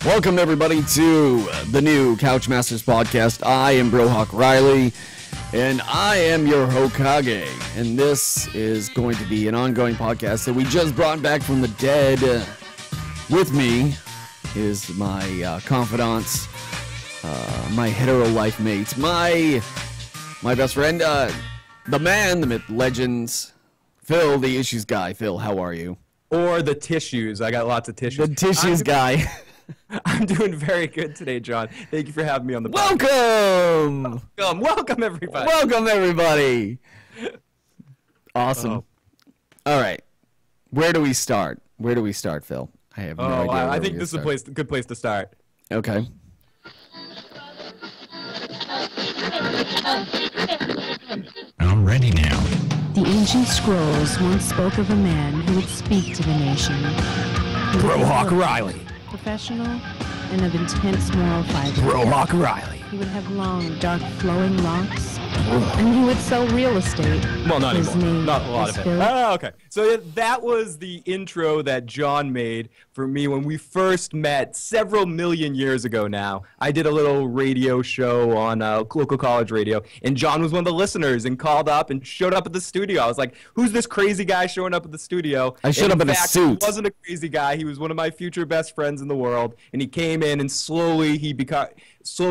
Welcome, everybody, to the new Couchmasters podcast. I am BroHawkRiley, and I am your Hokage. And this is going to be an ongoing podcast that we just brought back from the dead. With me is my confidant, my hetero life mate, my best friend, the man, the myth, legends, Phil, the issues guy. Phil, how are you? Or the tissues. I got lots of tissues. The tissues guy. I'm doing very good today, John. Thank you for having me on the podcast. Welcome, everybody. Welcome, everybody. Awesome. Oh. All right. Where do we start? Phil? I have no idea. I think this is a good place to start. Okay. I'm ready now. The ancient scrolls once spoke of a man who would speak to the nation. BroHawkRiley. Professional and of intense moral fiber. BroHawkRiley. He would have long, dark, flowing locks, and he would sell real estate. Well, not His anymore. name Not a lot is of it. Phil. Oh, okay. So that was the intro that John made for me when we first met several million years ago now. I did a little radio show on local college radio, and John was one of the listeners and called up and showed up at the studio. I was like, who's this crazy guy showing up at the studio? I showed up in a suit. He wasn't a crazy guy. He was one of my future best friends in the world, and he came in and slowly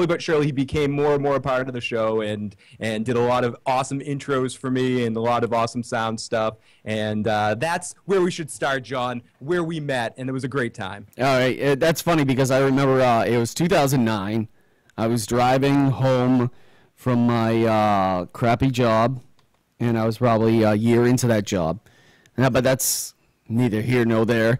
but surely he became more and more a part of the show and did a lot of awesome intros for me and a lot of awesome sound stuff. And that's where we should start, John, where we met, and it was a great time. All right. That's funny because I remember it was 2009. I was driving home from my crappy job, and I was probably a year into that job. But that's neither here nor there.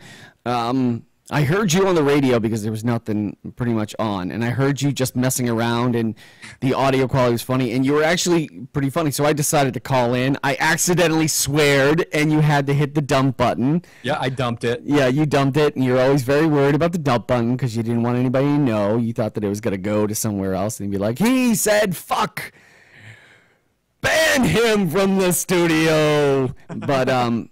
I heard you on the radio because there was nothing pretty much on, and I heard you just messing around, and the audio quality was funny, and you were actually pretty funny, so I decided to call in. I accidentally sweared, and you had to hit the dump button. Yeah, I dumped it. Yeah, you dumped it, and you're always very worried about the dump button because you didn't want anybody to know. You thought that it was going to go to somewhere else, and be like, he said fuck! Ban him from the studio! But,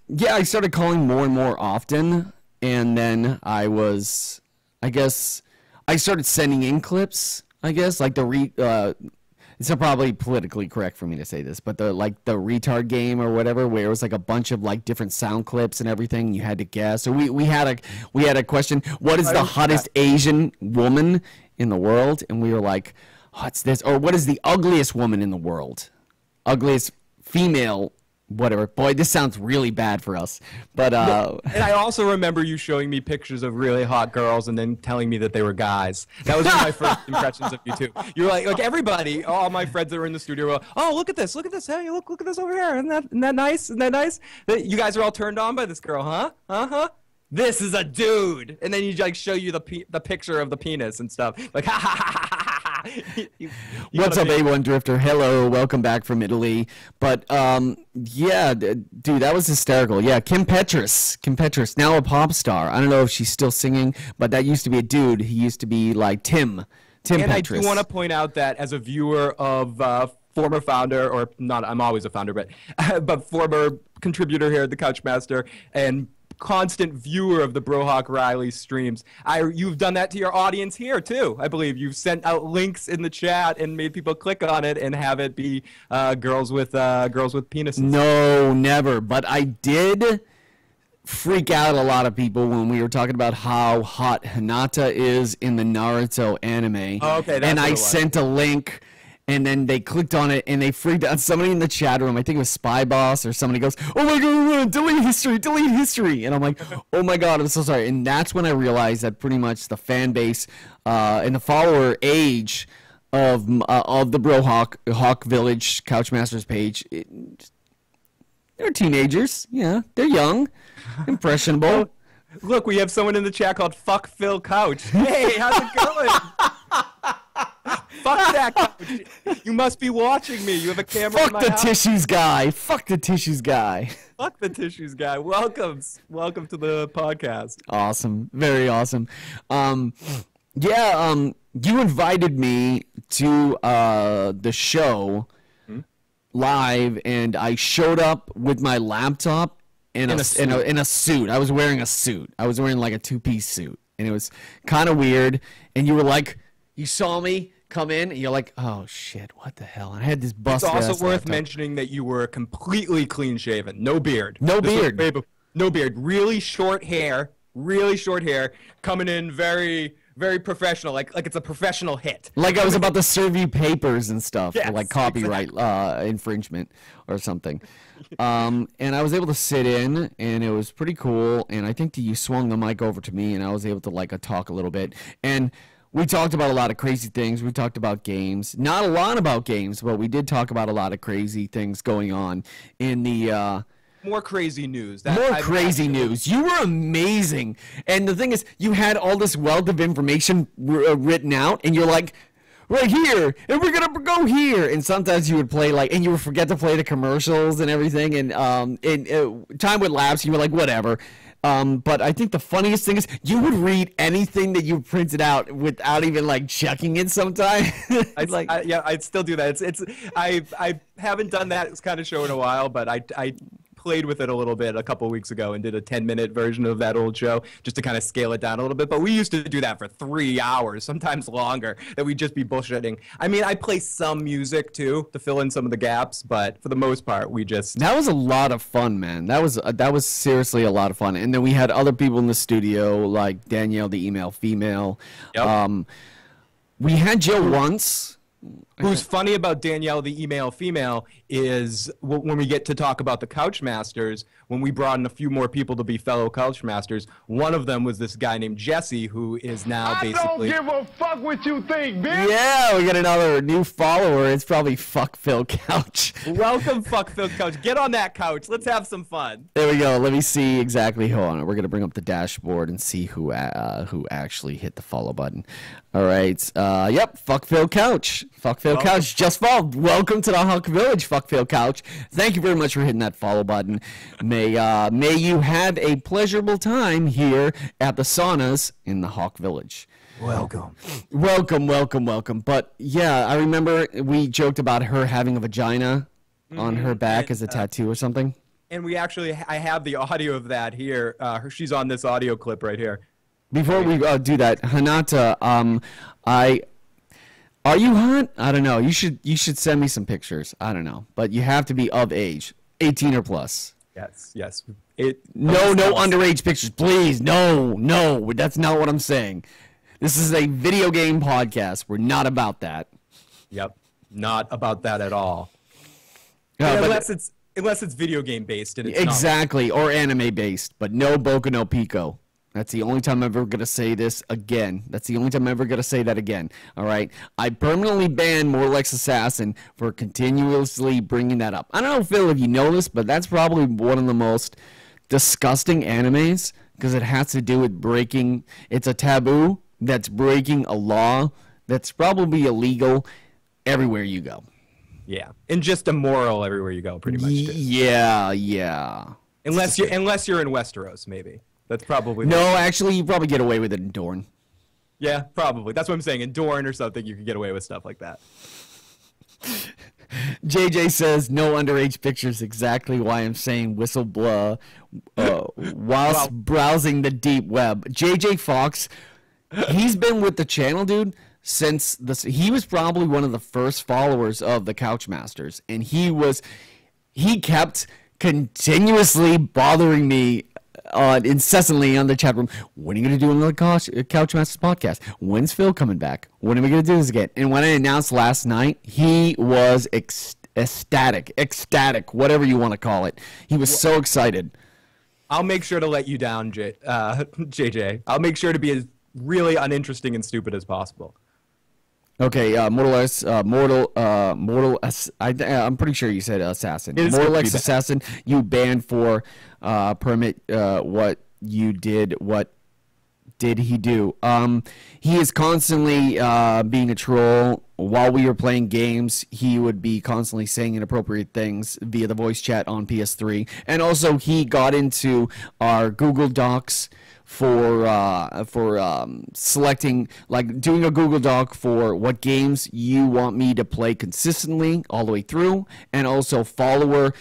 yeah, I started calling more and more often. And then I started sending in clips, like it's probably politically correct for me to say this, but the retard game or whatever, where it was like a bunch of like different sound clips and everything, you had to guess. So we had a question, what is the hottest Asian woman in the world? And we were like, what's this? Or what is the ugliest woman in the world? Ugliest female whatever. Boy, this sounds really bad for us. But and I also remember you showing me pictures of really hot girls and then telling me that they were guys. That was one of my first impressions of you too. You're like everybody, all my friends that were in the studio were like, oh, look at this. Hey, look at this over here. Isn't that nice? Isn't that nice? You guys are all turned on by this girl, huh? Uh-huh. This is a dude. And then you like show you the picture of the penis and stuff. Like, ha ha ha ha ha. What's up, A1 Drifter? Hello, welcome back from Italy. But yeah, dude, that was hysterical. Yeah, Kim Petras, now a pop star. I don't know if she's still singing, but that used to be a dude. He used to be like Tim and Petras. I do want to point out that as a viewer of former founder, or not, I'm always a founder, but former contributor here at the Couchmaster and constant viewer of the BroHawkRiley streams. You've done that to your audience here too. I believe you've sent out links in the chat and made people click on it and have it be girls with penises. No, never. But I did freak out a lot of people when we were talking about how hot Hinata is in the Naruto anime. Oh, okay, that's and what I it was. sent a link. And then they clicked on it, and they freaked out. Somebody in the chat room, I think it was Spy Boss, or somebody goes, oh my god, delete history. And I'm like, oh my god, I'm so sorry. And that's when I realized that pretty much the fan base and the follower age of the Hawk Village Couchmasters page, they're teenagers. Yeah, they're young, impressionable. Look, we have someone in the chat called Fuck Phil Couch. Hey, how's it going? Fuck that couch. You must be watching me. You have a camera in my house. Tissues guy. Fuck the tissues guy. Fuck the tissues guy. Welcome to the podcast. Awesome. Very awesome. Yeah, you invited me to the show live, and I showed up with my laptop in a suit. I was wearing a suit. I was wearing like a two-piece suit. and it was kind of weird. And you were like, you saw me come in, and you're like, oh shit, what the hell? And I had this It's busted. also worth mentioning that you were completely clean shaven, no beard. No beard. No beard. Really short hair, coming in very, very professional, like it's a professional hit. Like I was about to serve you papers and stuff, Yes, for like copyright infringement or something. And I was able to sit in, and it was pretty cool. And I think that you swung the mic over to me, and I was able to like talk a little bit. And we talked about a lot of crazy things. We talked about games. Not a lot about games, but we did talk about a lot of crazy things going on in the more crazy news. Crazy news. You were amazing. And the thing is, you had all this wealth of information written out, and you're like, right here, and we're going to go here. And sometimes you would play, like, and you would forget to play the commercials and everything, and time would lapse, and you were like, whatever. But I think the funniest thing is you would read anything that you printed out without even like checking it sometimes. I'd still do that. I haven't done that kind of show in a while, but I played with it a little bit a couple of weeks ago and did a 10-minute version of that old show just to kind of scale it down a little bit. But we used to do that for 3 hours, sometimes longer, that we'd just be bullshitting. I mean, I play some music too to fill in some of the gaps, but for the most part, we just... That was a lot of fun, man. That was seriously a lot of fun. And then we had other people in the studio, like Danielle, the email female. Yep. We had Joe once. Who's funny about Danielle, the email female, is when we get to talk about the Couchmasters, when we brought in a few more people to be fellow Couchmasters, one of them was this guy named Jesse, who is now basically... I don't give a fuck what you think, bitch! Yeah, we got another new follower. It's probably Fuck Phil Couch. Welcome, Fuck Phil Couch. Get on that couch. Let's have some fun. There we go. Let me see exactly. Hold on. We're going to bring up the dashboard and see who actually hit the follow button. All right. Yep, Fuck Phil Couch. Fuck Phil Couch just followed. Welcome to the Hawk Village, Fuck Phil Couch. Thank you very much for hitting that follow button. May you have a pleasurable time here at the saunas in the Hawk Village. Welcome. Welcome. But yeah, I remember we joked about her having a vagina on her back as a tattoo or something. And I have the audio of that here. She's on this audio clip right here. Before we do that, Hanata, are you hot? I don't know. You should send me some pictures. I don't know, but you have to be of age, 18 or plus. Yes. No underage pictures, please. No, that's not what I'm saying. This is a video game podcast. We're not about that. Yep, not about that at all. Unless it's video game based and it's exactly, or anime based, but no Boku no Pico. That's the only time I'm ever going to say this again. That's the only time I'm ever going to say that again. All right? I permanently banned More Lex Assassin for continuously bringing that up. I don't know, Phil, if you know this, but that's probably one of the most disgusting animes because it has to do with breaking. It's a taboo that's breaking a law that's probably illegal everywhere you go. Yeah, and just immoral everywhere you go, pretty much. Yeah. Unless you're in Westeros, maybe. That's probably... No, actually, you probably get away with it in Dorne. Yeah, probably. That's what I'm saying. In Dorne or something, you can get away with stuff like that. JJ says, no underage pictures, exactly why I'm saying whistle blah whilst browsing the deep web. JJ Fox, he's been with the channel, dude, since he was probably one of the first followers of the Couchmasters, and he kept continuously bothering me incessantly on the chat room. When are you going to do another Couchmasters podcast? When's Phil coming back? When are we going to do this again? And when I announced last night, he was ecstatic, whatever you want to call it. He was so excited. I'll make sure to let you down, JJ. I'll make sure to be as really uninteresting and stupid as possible. Okay, I'm pretty sure you said assassin. Mortal X assassin, you banned for permit. What you did? What did he do? He is constantly being a troll. While we were playing games, he would be constantly saying inappropriate things via the voice chat on PS3, and also he got into our Google Docs for selecting, like doing a Google Doc for what games you want me to play consistently all the way through, and also follower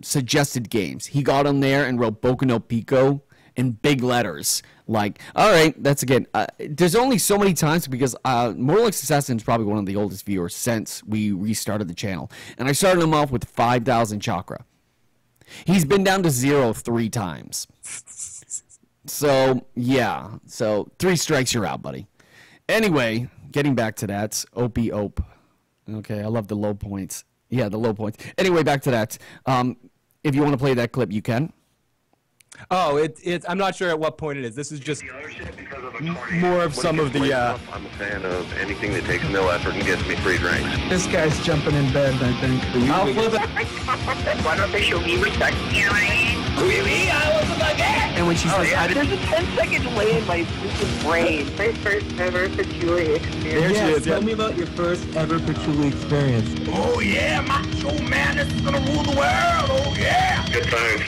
suggested games. He got on there and wrote Boku no Pico, in big letters. Like, all right, that's again. There's only so many times because Mortal Assassin is probably one of the oldest viewers since we restarted the channel, and I started him off with 5,000 chakra. He's been down to 0 3 times. So yeah, so 3 strikes, you're out, buddy. Anyway, getting back to that, Opie Ope. Okay, I love the low points. Yeah, the low points. Anyway, back to that. If you want to play that clip, you can. Oh, I'm not sure at what point it is. This is just more of some of the. I'm a fan of anything that takes no effort and gets me free drinks. This guy's jumping in bed, I think. Why don't they show me respect? You know what I mean? Really? I wasn't like that. And when she says, There's a 10-second delay in my freaking brain. My first ever patchouli experience. there she is. Tell me about your first ever patchouli experience. Oh yeah, macho man, this is gonna rule the world. Oh yeah. Good times.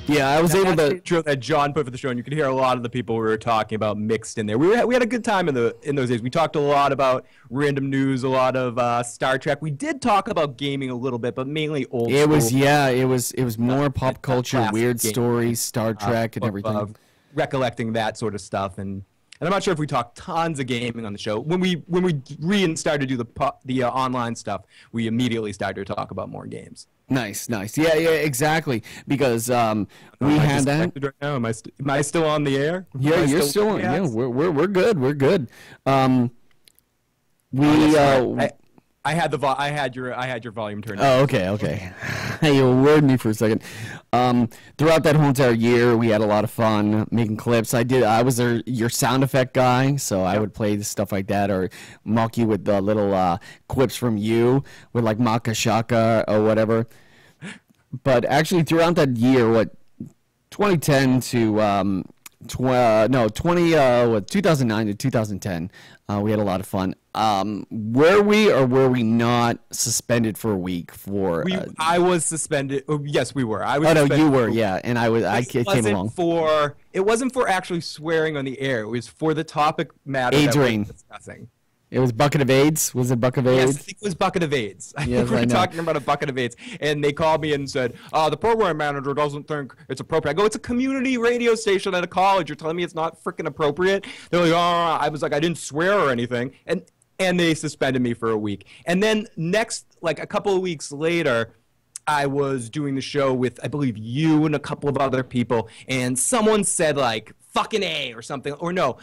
Yeah, I was able to. Intro that John put for the show, and you could hear a lot of the people we were talking about mixed in there. We had a good time in those days. We talked a lot about random news, a lot of Star Trek. We did talk about gaming a little bit, but mainly old. It was school, it was more pop culture, classic weird game. stories, Star Trek, and everything. Recollecting that sort of stuff, and I'm not sure if we talked tons of gaming on the show. When we started to do the online stuff, we immediately started to talk about more games. Nice. Yeah, exactly. Because we had that. Right now? Am I still on the air? Yeah, you're still on. Yeah, we're good. We're good. I had your volume turned. Oh, okay. You worried me for a second. Throughout that whole entire year, we had a lot of fun making clips. I was your sound effect guy, so I would play stuff like that or mock you with the little clips from you with like Maka Shaka or whatever. But actually, throughout that year, 2010 to 2009 to 2010, we had a lot of fun. Were we or were we not suspended for a week for? I was suspended. Oh, yes, we were. I was. Oh no, suspended you were. Yeah, and I came along. It wasn't for actually swearing on the air. It was for the topic matter AIDS that we rain. were discussing. It was Bucket of AIDS? Was it Bucket of AIDS? Yes, I think it was Bucket of AIDS. I Yes, think we I were know. talking about a Bucket of AIDS, and they called me and said, the program manager doesn't think it's appropriate. I go, it's a community radio station at a college. You're telling me it's not freaking appropriate? They're like, oh, I was like, I didn't swear or anything. And they suspended me for a week. And then a couple of weeks later, I was doing the show with, I believe, you and a couple of other people, and someone said, like, fucking A or something, or no,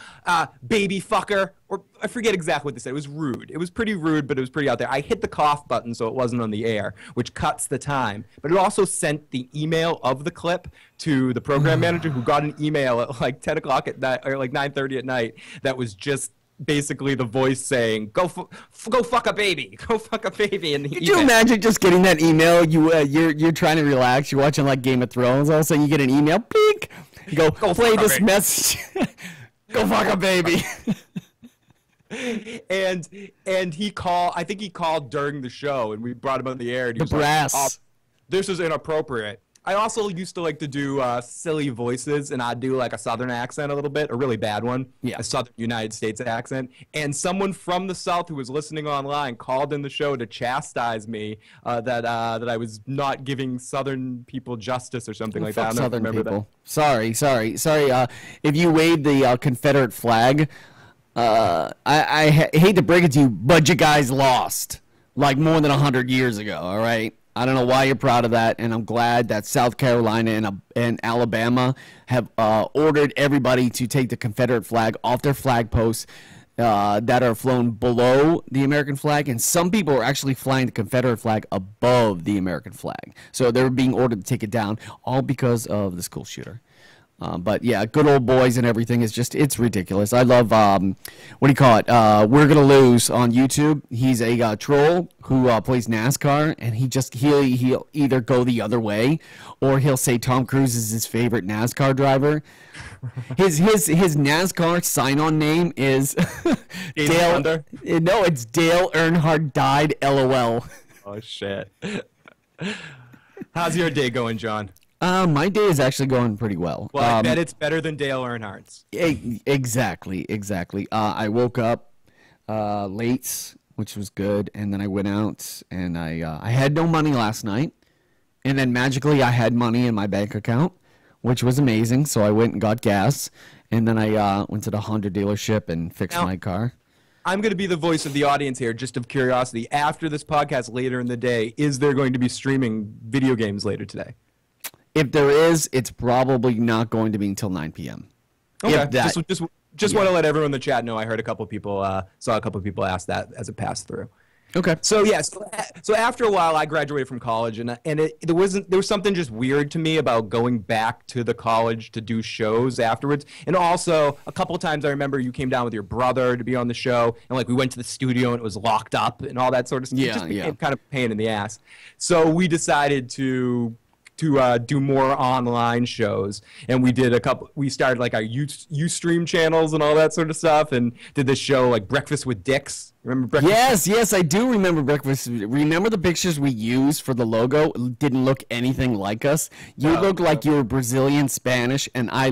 baby fucker, or I forget exactly what they said. It was rude. It was pretty rude, but it was pretty out there. I hit the cough button so it wasn't on the air, which cuts the time. But it also sent the email of the clip to the program manager, who got an email at like 10 o'clock at night, or like 9:30 at night, that was just basically the voice saying, go fuck a baby. Go fuck a baby. In the Could you imagine just getting that email? You're trying to relax. You're watching like Game of Thrones. All of a sudden you get an email. Peek. You go play fuck a this baby. message. Go fuck a baby. and he called. I think he called during the show, and we brought him on the air. And he The was like, brass. "Oh, this is inappropriate." I also used to like to do silly voices, and I'd do like a Southern accent a little bit, a really bad one, Yeah. a Southern United States accent. And someone from the South who was listening online called in the show to chastise me that I was not giving Southern people justice or something like that. I Fuck don't know if you Southern remember people. Sorry. If you waved the Confederate flag, I hate to break it to you, but you guys lost like more than 100 years ago. All right. I don't know why you're proud of that, and I'm glad that South Carolina and Alabama have ordered everybody to take the Confederate flag off their flag posts that are flown below the American flag, and some people are actually flying the Confederate flag above the American flag. So they're being ordered to take it down, all because of the school shooter. But yeah, good old boys and everything is it's ridiculous. I love, what do you call it? We're Gonna Lose on YouTube. He's a troll who plays NASCAR, and he'll either go the other way, or he'll say Tom Cruise is his favorite NASCAR driver. His NASCAR sign-on name is Dale. Thunder? No, it's Dale Earnhardt died. LOL. Oh shit. How's your day going, John? My day is actually going pretty well. Well, I bet it's better than Dale Earnhardt's. Exactly. I woke up late, which was good, and then I went out, and I had no money last night, and then magically I had money in my bank account, which was amazing. So I went and got gas, and then I went to the Honda dealership and fixed my car. I'm going to be the voice of the audience here, just of curiosity. After this podcast later in the day, is there going to be streaming video games later today? If there is, it's probably not going to be until 9 p.m. Okay, just want to let everyone in the chat know. I heard a couple of people, saw a couple of people ask that as a pass through. Okay. So yes, so after a while, I graduated from college, and there was something just weird to me about going back to the college to do shows afterwards. And also, a couple of times I remember you came down with your brother to be on the show, and like we went to the studio and it was locked up and all that sort of stuff. Yeah, it just became kind of a pain in the ass. So we decided to do more online shows, and we started like our Ustream channels and all that sort of stuff, and did this show like Breakfast with Dicks. Remember Breakfast? Yes, I do remember Breakfast. Remember the pictures we used for the logo? It didn't look anything like us. You looked like you were Brazilian Spanish, and I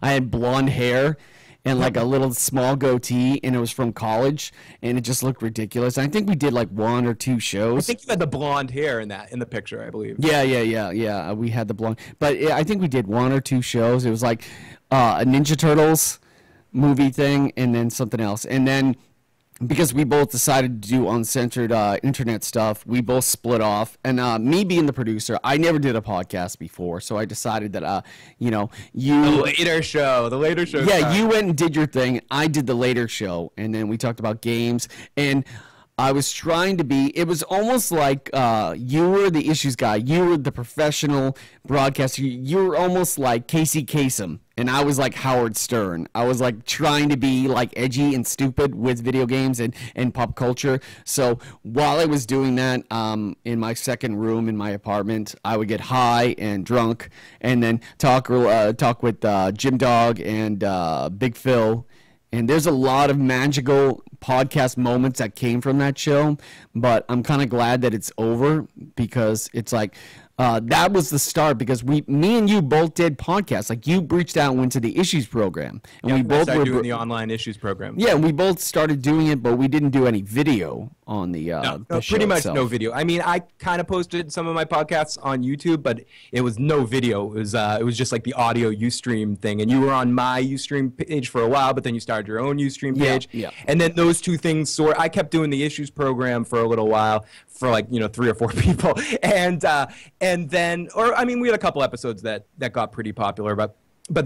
had blonde hair and like a little small goatee, and it was from college, and it just looked ridiculous. I think we did like 1 or 2 shows. I think you had the blonde hair in the picture, I believe. Yeah. We had the blonde, but I think we did 1 or 2 shows. It was like a Ninja Turtles movie thing, and then something else, and then because we both decided to do uncensored internet stuff, we both split off. And me being the producer, I never did a podcast before, so I decided that, you. The later show. Yeah, you went and did your thing. I did the later show, and then we talked about games. And I was trying to be, it was almost like you were the issues guy. You were the professional broadcaster. You were almost like Casey Kasem, and I was like Howard Stern. I was like trying to be like edgy and stupid with video games and pop culture. So while I was doing that in my second room in my apartment, I would get high and drunk and then talk with Jim Dog and Big Phil. And there's a lot of magical podcast moments that came from that show, but I'm kind of glad that it's over because it's like that was the start because me and you both did podcasts. Like you reached out and went to the issues program, and we both started doing the online issues program. Yeah, we both started doing it, but we didn't do any video on the the show pretty much itself. no video. I mean, I kind of posted some of my podcasts on YouTube, but it was no video. It was just like the audio Ustream thing, and you were on my Ustream page for a while, but then you started your own Ustream page. Yeah. And then those two things I kept doing the issues program for a little while for like 3 or 4 people, and then we had a couple episodes that got pretty popular, but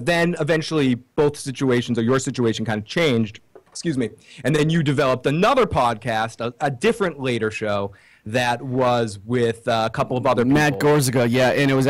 then eventually both situations or your situation kind of changed. Excuse me. And then you developed another podcast, a different later show that was with a couple of other people. Matt Gorzaga, yeah, and it was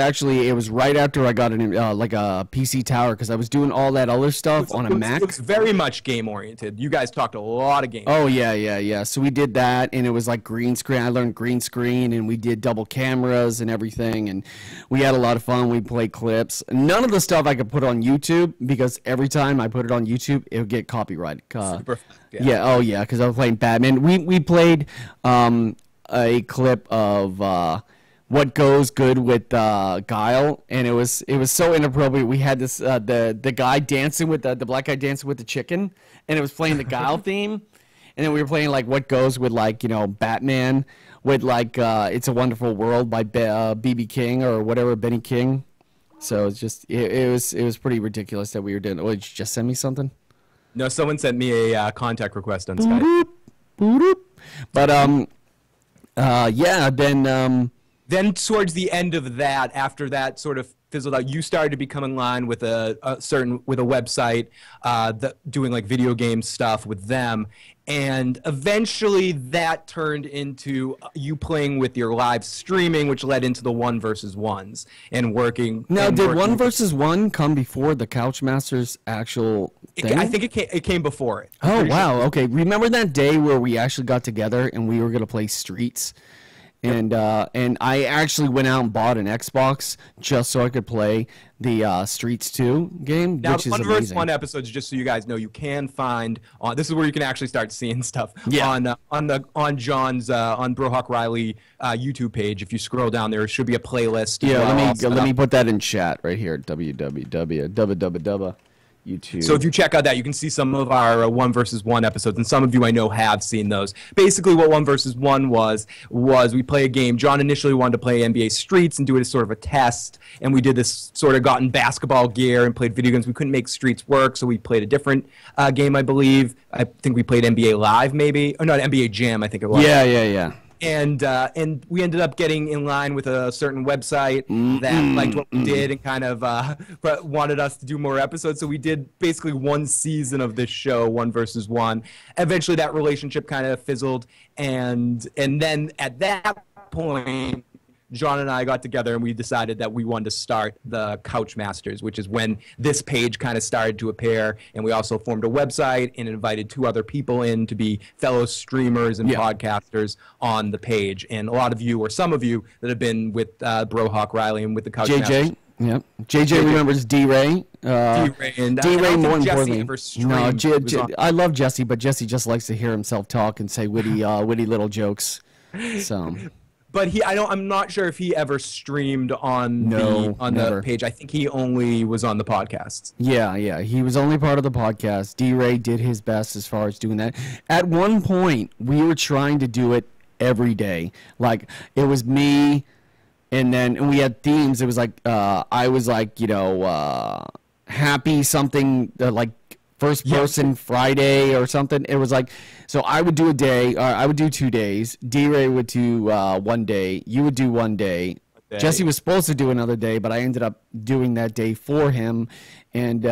right after I got like a PC tower because I was doing all that other stuff on a Mac. It was very much game oriented. You guys talked a lot of games. Oh yeah. So we did that, and it was like green screen. I learned green screen, and we did double cameras and everything, and we had a lot of fun. We played clips. None of the stuff I could put on YouTube because every time I put it on YouTube, it would get copyrighted. Super. Yeah. Because I was playing Batman. We played a clip of what goes good with Guile, and it was so inappropriate. We had this the guy dancing with the black guy dancing with the chicken, and it was playing the Guile theme, and then we were playing like what goes with like Batman with like It's a Wonderful World by B.B. King or whatever, Benny King. So it's just it was pretty ridiculous that we were doing. Oh, did you just send me something? No, someone sent me a contact request on Skype. But then towards the end of that, after that sort of fizzled out, you started to become in line with a website doing like video game stuff with them, and eventually that turned into you playing with your live streaming, which led into the 1 versus 1s and working. Now, did 1 versus 1 come before the Couchmaster's actual thing? I think it came before it. Oh wow, okay. Remember that day where we actually got together and we were gonna play Streets? And I actually went out and bought an Xbox just so I could play the Streets 2 game, now, which is amazing. 1 versus 1 episodes, just so you guys know, you can find on. This is where you can actually start seeing stuff on John's on BroHawkRiley YouTube page. If you scroll down, there should be a playlist. Yeah, let me put that in chat right here. www. YouTube. So if you check out that, you can see some of our 1 versus 1 episodes, and some of you I know have seen those. Basically, what 1 versus 1 was we play a game. John initially wanted to play NBA Streets and do it as sort of a test, and we did this sort of got in basketball gear and played video games. We couldn't make Streets work, so we played a different game, I believe. I think we played NBA Live, maybe. Or not, NBA Jam, I think it was. Yeah. And we ended up getting in line with a certain website that liked what we did and kind of wanted us to do more episodes. So we did basically 1 season of this show, 1 versus 1. Eventually, that relationship kind of fizzled, and then at that point, John and I got together and we decided that we wanted to start the Couch Masters, which is when this page kind of started to appear. And we also formed a website and invited 2 other people in to be fellow streamers and podcasters on the page. And a lot of you, or some of you, that have been with BroHawkRiley and with the Couch Masters. Yep. JJ remembers D-Ray. D-Ray more importantly. No, I love Jesse, but Jesse just likes to hear himself talk and say witty little jokes. So... But I'm not sure if he ever streamed on the page. I think he only was on the podcasts. Yeah. He was only part of the podcast. D-Ray did his best as far as doing that. At one point, we were trying to do it every day. Like, it was me, and we had themes. It was like, I was like, happy something, like, first person Friday or something. It was like, so I would do a day, or I would do 2 days. D-Ray would do 1 day. You would do 1 day. Jesse was supposed to do another day, but I ended up doing that day for him. And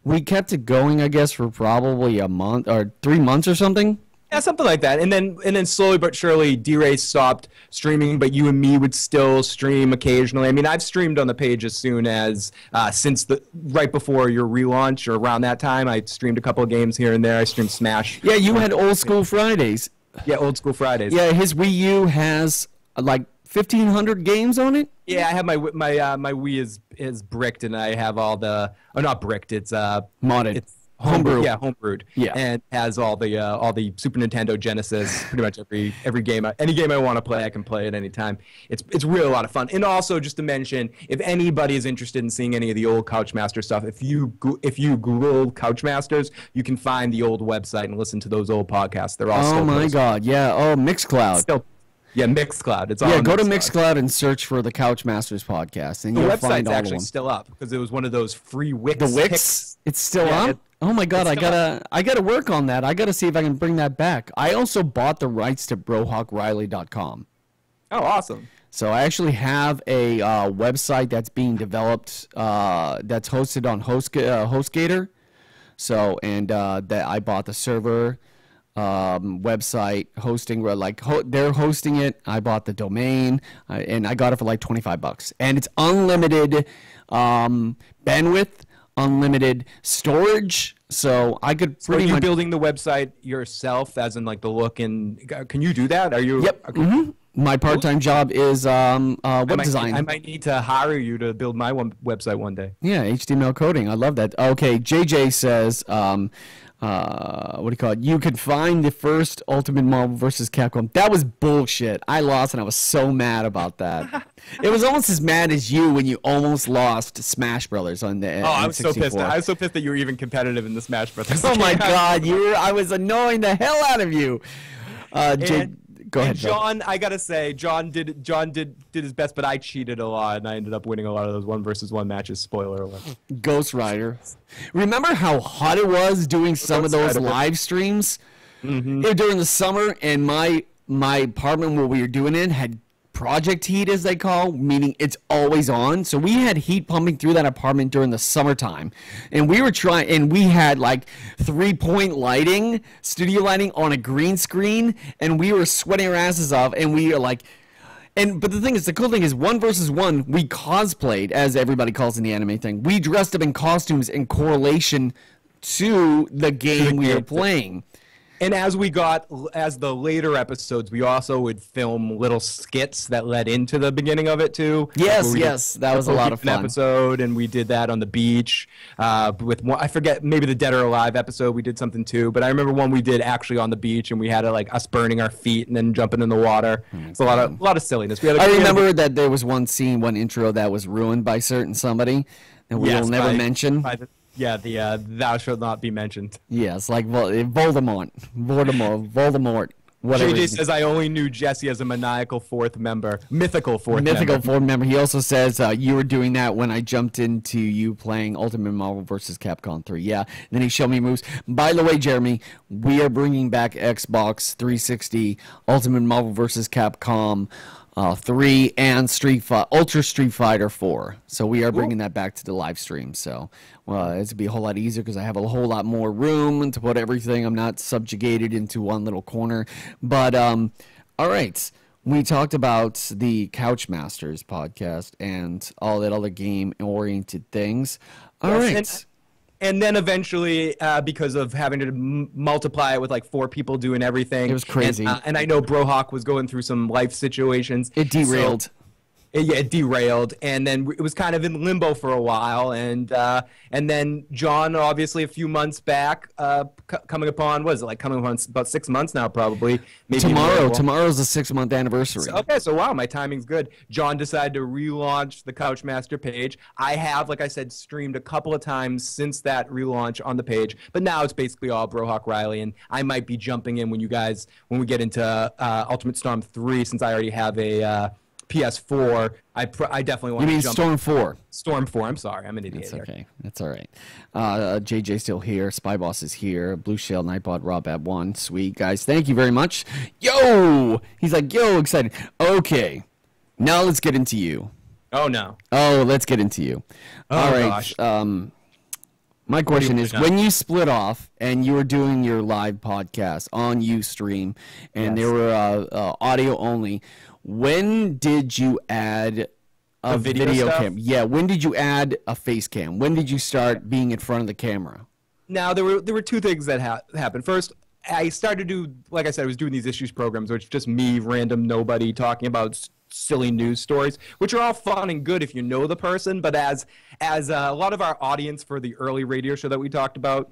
we kept it going, I guess, for probably a month or 3 months or something. Yeah, something like that. And then slowly but surely, D-Ray stopped streaming, but you and me would still stream occasionally. I mean, I've streamed on the page as soon as right before your relaunch or around that time. I streamed a couple of games here and there. I streamed Smash. Yeah, you had Old School Fridays. Yeah, Old School Fridays. Yeah, his Wii U has like 1,500 games on it. Yeah, I have my Wii is bricked, and I have all the not bricked. It's modded. It's homebrewed. Yeah, homebrewed. Yeah, and has all the Super Nintendo, Genesis, pretty much every game, any game I want to play, I can play at any time. It's really a lot of fun. And also, just to mention, if anybody is interested in seeing any of the old Couchmaster stuff, if you Google Couchmasters, you can find the old website and listen to those old podcasts. They're all oh my god, yeah. Oh, Mixcloud. Yeah, Mixcloud. It's all go to Mixcloud and search for the Couchmasters podcast, and the you'll website's find all actually of them. still up because it was one of those free Wix. The Wix, it's still up. Oh my god, I gotta work on that. I gotta see if I can bring that back. I also bought the rights to BroHawkRiley.com. Oh, awesome. So I actually have a website that's being developed that's hosted on HostGator. So that I bought the server website hosting they're hosting it. I bought the domain and I got it for like $25, and it's unlimited bandwidth. Unlimited storage, so I could pretty much... Are you building the website yourself, as in like the look and... Can you do that? Are you... Yep. My part-time job is web design. I might need to hire you to build my website one day. Yeah, HTML coding. I love that. Okay, JJ says... what do you call it? You could find the first Ultimate Marvel vs. Capcom. That was bullshit. I lost, and I was so mad about that. It was almost as mad as you when you almost lost Smash Brothers on the. I was so pissed. I was so pissed that you were even competitive in the Smash Brothers. Oh my god, I was annoying the hell out of you. Go ahead, John. I gotta say, John did his best, but I cheated a lot, and I ended up winning a lot of those 1 versus 1 matches. Spoiler alert. Ghost Rider. Remember how hot it was doing some of those live streams during the summer, and my apartment where we were doing it had project heat, as they call, meaning it's always on. So we had heat pumping through that apartment during the summertime, and we had like 3-point lighting, studio lighting on a green screen, and we were sweating our asses off, and we are like, but the cool thing is 1 versus 1, we cosplayed, as everybody calls in the anime thing. We dressed up in costumes in correlation to the game we were playing. And as the later episodes, we also would film little skits that led into the beginning of it too. Yes, that was a lot of fun. Episode, and we did that on the beach with one, I forget, maybe the Dead or Alive episode. We did something too, but I remember one we did actually on the beach, and we had us burning our feet and then jumping in the water. It's a lot of silliness. I remember that there was one intro that was ruined by somebody that we will never mention. Yeah, the thou shalt not be mentioned. Yes, like Voldemort. Whatever. JJ says, I only knew Jesse as a maniacal fourth member. Mythical fourth member. He also says, you were doing that when I jumped into you playing Ultimate Marvel vs. Capcom 3. Yeah, and then he showed me moves. By the way, Jeremy, we are bringing back Xbox 360, Ultimate Marvel vs. Capcom 3, and Ultra Street Fighter 4. So we are bringing that back to the live stream. So it's going to be a whole lot easier because I have a whole lot more room to put everything. I'm not subjugated into one little corner. But, all right. We talked about the Couchmasters podcast and all that other game-oriented things. All right. And then eventually, because of having to multiply it with like 4 people doing everything. It was crazy. And I know BroHawk was going through some life situations. It derailed. It derailed, and then it was kind of in limbo for a while, and then John, obviously a few months back, coming upon about 6 months now, probably. Maybe tomorrow's the 6-month anniversary. So wow, my timing's good. John decided to relaunch the Couchmaster page. I have, like I said, streamed a couple of times since that relaunch on the page, but now it's basically all BroHawkRiley, and I might be jumping in when we get into Ultimate Storm 3, since I already have a PS4. I definitely want to jump. You mean Storm 4? Storm 4. I'm sorry. I'm an idiot. That's okay. That's all right. JJ still here. Spy Boss is here. Blue Shell, Nightbot, Rob at 1. Sweet, guys. Thank you very much. Yo! He's like, yo, excited. Okay. Now let's get into you. Oh, no. Oh, let's get into you. Oh, all right. Gosh. My question is, when you split off and you were doing your live podcast on Ustream and they were audio only, when did you add a video cam? Yeah, when did you add a face cam? When did you start being in front of the camera? Now, there were 2 things that happened. First, I started to do, like I said, I was doing these issues programs, which is just me, random nobody, talking about silly news stories, which are all fun and good if you know the person. But as a lot of our audience for the early radio show that we talked about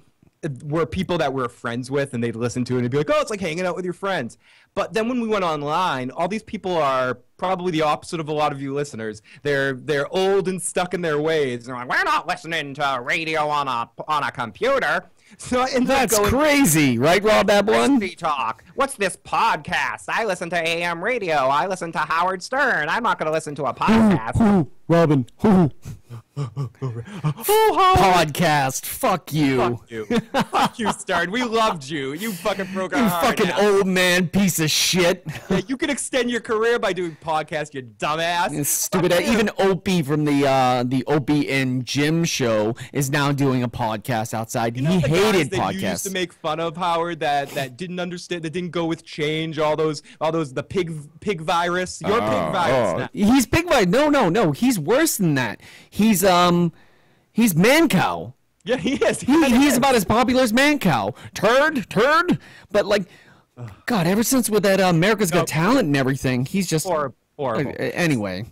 were people that we're friends with, and they'd listen to it and be like, oh, it's like hanging out with your friends. But then when we went online, all these people are probably the opposite of a lot of you listeners. They're old and stuck in their ways. They're like, we're not listening to radio on a computer. So that's crazy, right, Rob Ablon? Talk. What's this podcast? I listen to AM radio. I listen to Howard Stern. I'm not going to listen to a podcast. Robin. Podcast. Fuck you. Fuck you. Fuck you, Stern. We loved you. You fucking broke our heart. You fucking old man piece of shit. Yeah, you can extend your career by doing podcasts, you dumbass. Stupid. Even Opie from the Opie and Jim show is now doing a podcast outside. He hated podcasts. You used to make fun of, Howard, that didn't understand, that didn't go with change. All those the pig virus. You're pig virus now. He's pig virus. No. He's worse than that. He's man cow. Yeah, he is. He's about as popular as man cow. Turd. But like, God, ever since with that America's Got Talent and everything, he's just horrible. Anyway.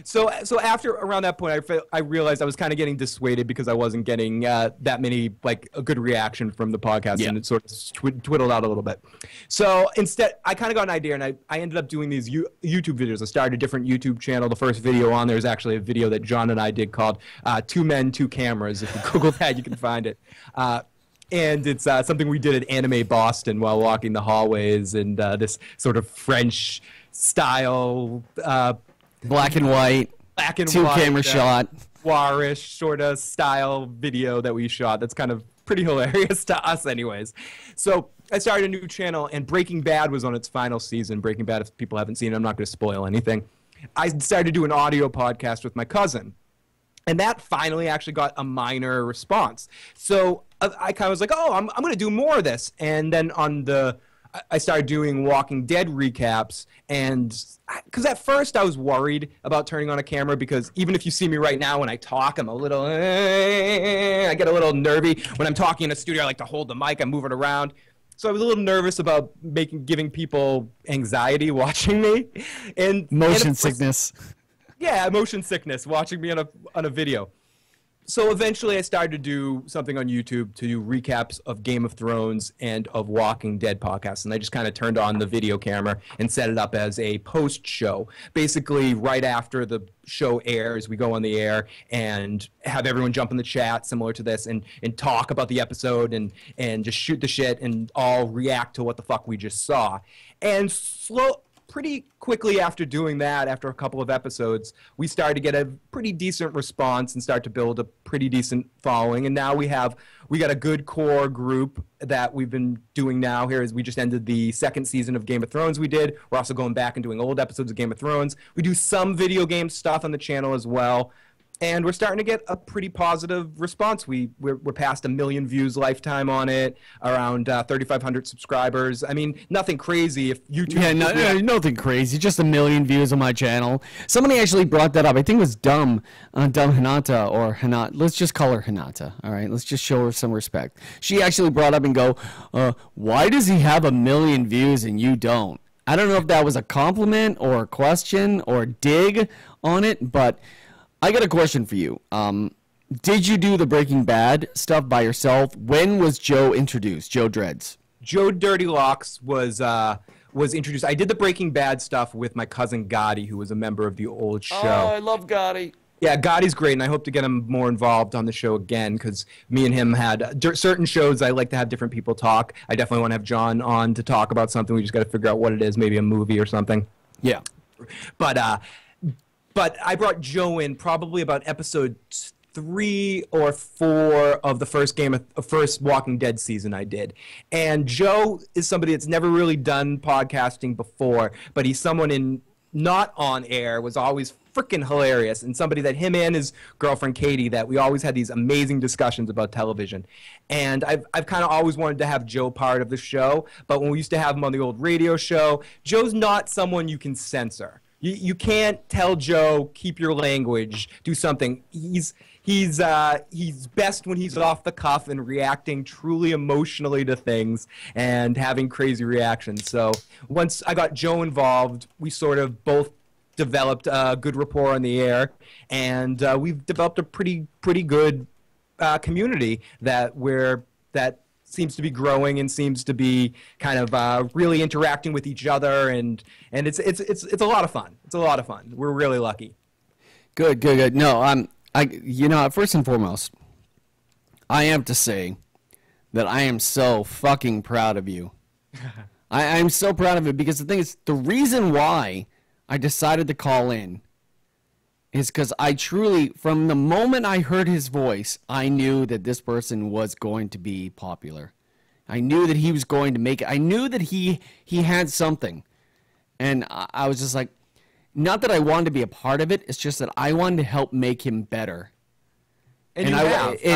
So after around that point, I realized I was kind of getting dissuaded because I wasn't getting that many, like, a good reaction from the podcast, and it sort of twiddled out a little bit. So instead, I kind of got an idea, and I ended up doing these YouTube videos. I started a different YouTube channel. The first video on there is actually a video that John and I did called 2 Men, 2 Cameras. If you Google that, you can find it. And it's something we did at Anime Boston while walking the hallways, and this sort of French style black and white, 2-camera shot, noirish sort of style video that we shot. That's kind of pretty hilarious to us anyways. So I started a new channel, and Breaking Bad was on its final season. Breaking Bad, if people haven't seen it, I'm not going to spoil anything. I decided to do an audio podcast with my cousin. And that finally actually got a minor response. So I kind of was like, oh, I'm going to do more of this. And then I started doing Walking Dead recaps, and because at first I was worried about turning on a camera, because even if you see me right now when I talk, I'm a little, I get a little nervy. When I'm talking in a studio, I like to hold the mic, I move it around. So I was a little nervous about giving people anxiety watching me. And motion sickness. Yeah, motion sickness watching me on a video. So eventually I started to do something on YouTube to do recaps of Game of Thrones and of Walking Dead podcasts. And I just kind of turned on the video camera and set it up as a post show. Basically, right after the show airs, we go on the air and have everyone jump in the chat similar to this and talk about the episode and just shoot the shit and all react to what the fuck we just saw. And pretty quickly after doing that, after a couple of episodes, we started to get a pretty decent response and start to build a pretty decent following. And now we got a good core group that we've been doing now. Here is we just ended the second season of Game of Thrones we did. We're also going back and doing old episodes of Game of Thrones. We do some video game stuff on the channel as well. And we're starting to get a pretty positive response. We're past 1 million views lifetime on it, around 3,500 subscribers. I mean, nothing crazy. If YouTube, nothing crazy. Just 1 million views on my channel. Somebody actually brought that up. I think it was Dumb Hinata or Hinata. Let's just call her Hinata. All right, let's just show her some respect. She actually brought up and go, why does he have 1 million views and you don't? I don't know if that was a compliment or a question or a dig on it, but I got a question for you. Did you do the Breaking Bad stuff by yourself? When was Joe introduced? Joe Dredds. Joe Dirty Locks was introduced. I did the Breaking Bad stuff with my cousin Gotti, who was a member of the old show. Oh, I love Gotti. Yeah, Gotti's great, and I hope to get him more involved on the show again because me and him had certain shows I like to have different people talk. I definitely want to have John on to talk about something. We just got to figure out what it is, maybe a movie or something. Yeah. But I brought Joe in probably about episode 3 or 4 of the first Walking Dead season I did. And Joe is somebody that's never really done podcasting before, but he's someone not on air was always freaking hilarious, and somebody that him and his girlfriend Katie that we always had these amazing discussions about television. And I've kind of always wanted to have Joe part of the show, but when we used to have him on the old radio show, Joe's not someone you can censor. You can't tell Joe, keep your language, do something. He's best when he's off the cuff and reacting truly emotionally to things and having crazy reactions. So once I got Joe involved, we sort of both developed a good rapport on the air, and we've developed a pretty good community that seems to be growing and seems to be kind of really interacting with each other, and it's a lot of fun. It's a lot of fun. We're really lucky. Good. No, first and foremost, I have to say that I am so fucking proud of you. I'm so proud of it because the thing is, the reason why I decided to call in is because I truly, from the moment I heard his voice, I knew that this person was going to be popular. I knew that he was going to make it. I knew that he had something. And I was just like, not that I wanted to be a part of it, it's just that I wanted to help make him better. And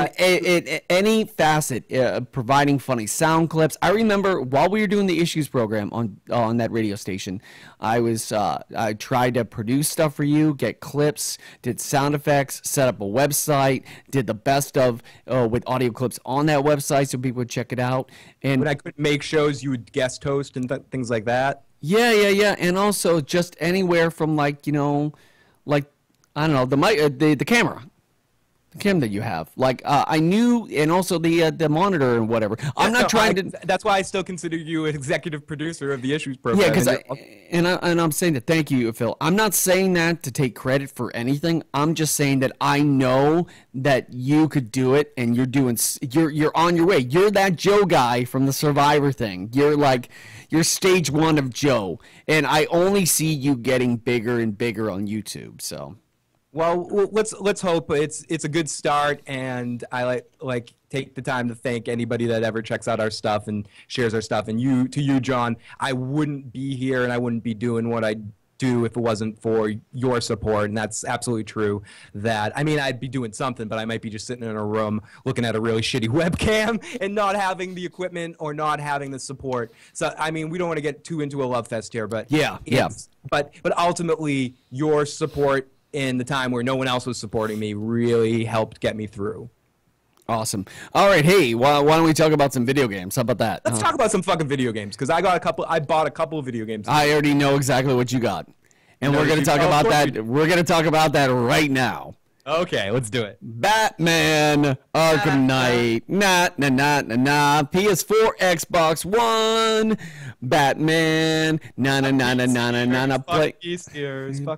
in any facet, providing funny sound clips. I remember while we were doing the Issues program on that radio station, I tried to produce stuff for you, get clips, did sound effects, set up a website, did the best of with audio clips on that website so people would check it out. And when I couldn't make shows, you would guest host and things like that. Yeah. And also just anywhere from I don't know, the mic, the camera. The cam that you have, I knew, and also the monitor and whatever. I'm not trying to. That's why I still consider you an executive producer of the Issues program. Yeah, because I'm saying that. Thank you, Phil. I'm not saying that to take credit for anything. I'm just saying that I know that you could do it, and you're on your way. You're that Joe guy from the Survivor thing. You're stage 1 of Joe, and I only see you getting bigger and bigger on YouTube. So. Well, let's hope it's a good start, and I like take the time to thank anybody that ever checks out our stuff and shares our stuff. And to you, John, I wouldn't be here and I wouldn't be doing what I do if it wasn't for your support, and that's absolutely true. I'd be doing something, but I might be just sitting in a room looking at a really shitty webcam and not having the equipment or not having the support. So we don't want to get too into a love fest here, but yeah. But ultimately, your support in the time where no one else was supporting me really helped get me through. Awesome. All right, hey, why don't we talk about some video games? How about that? Let's talk about some fucking video games, because I bought a couple of video games. I already know exactly what you got. And we're going to talk about that. We're going to talk about that right now. Okay, let's do it. Batman Arkham Knight. Nah. PS4, Xbox One. Batman.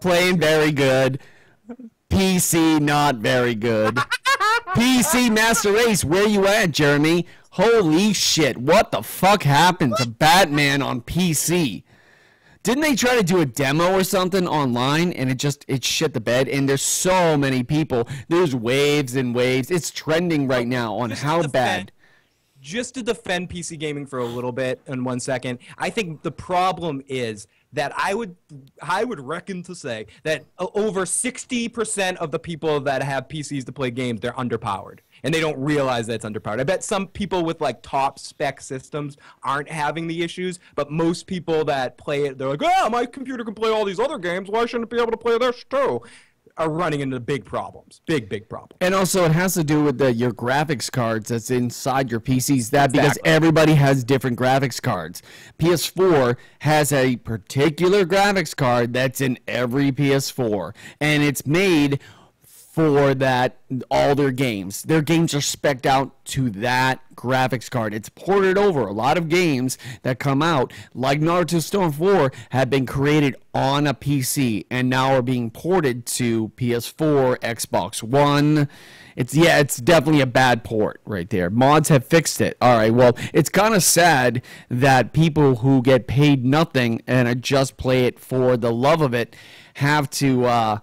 Playing very good. PC not very good. PC Master Race, where you at, Jeremy? Holy shit, what the fuck happened to Batman on PC? Didn't they try to do a demo or something online and it shit the bed? And there's so many people. There's waves and waves. It's trending right now on how bad. Just to defend PC gaming for a little bit in 1 second, I think the problem is that I would reckon to say that over 60% of the people that have PCs to play games, they're underpowered. And they don't realize that it's underpowered. I bet some people with like top spec systems aren't having the issues, but most people that play it, they're like, oh, my computer can play all these other games. Why shouldn't it be able to play this too? Are running into big problems. Big problems. And also it has to do with your graphics cards that's inside your PCs. Because everybody has different graphics cards. PS4 has a particular graphics card that's in every PS4. And it's made for that, all their games are spec'd out to that graphics card. It's ported over. A lot of games that come out, like Naruto Storm 4, have been created on a PC and now are being ported to PS4, Xbox One. It's definitely a bad port right there. Mods have fixed it. All right, well, it's kind of sad that people who get paid nothing and just play it for the love of it have to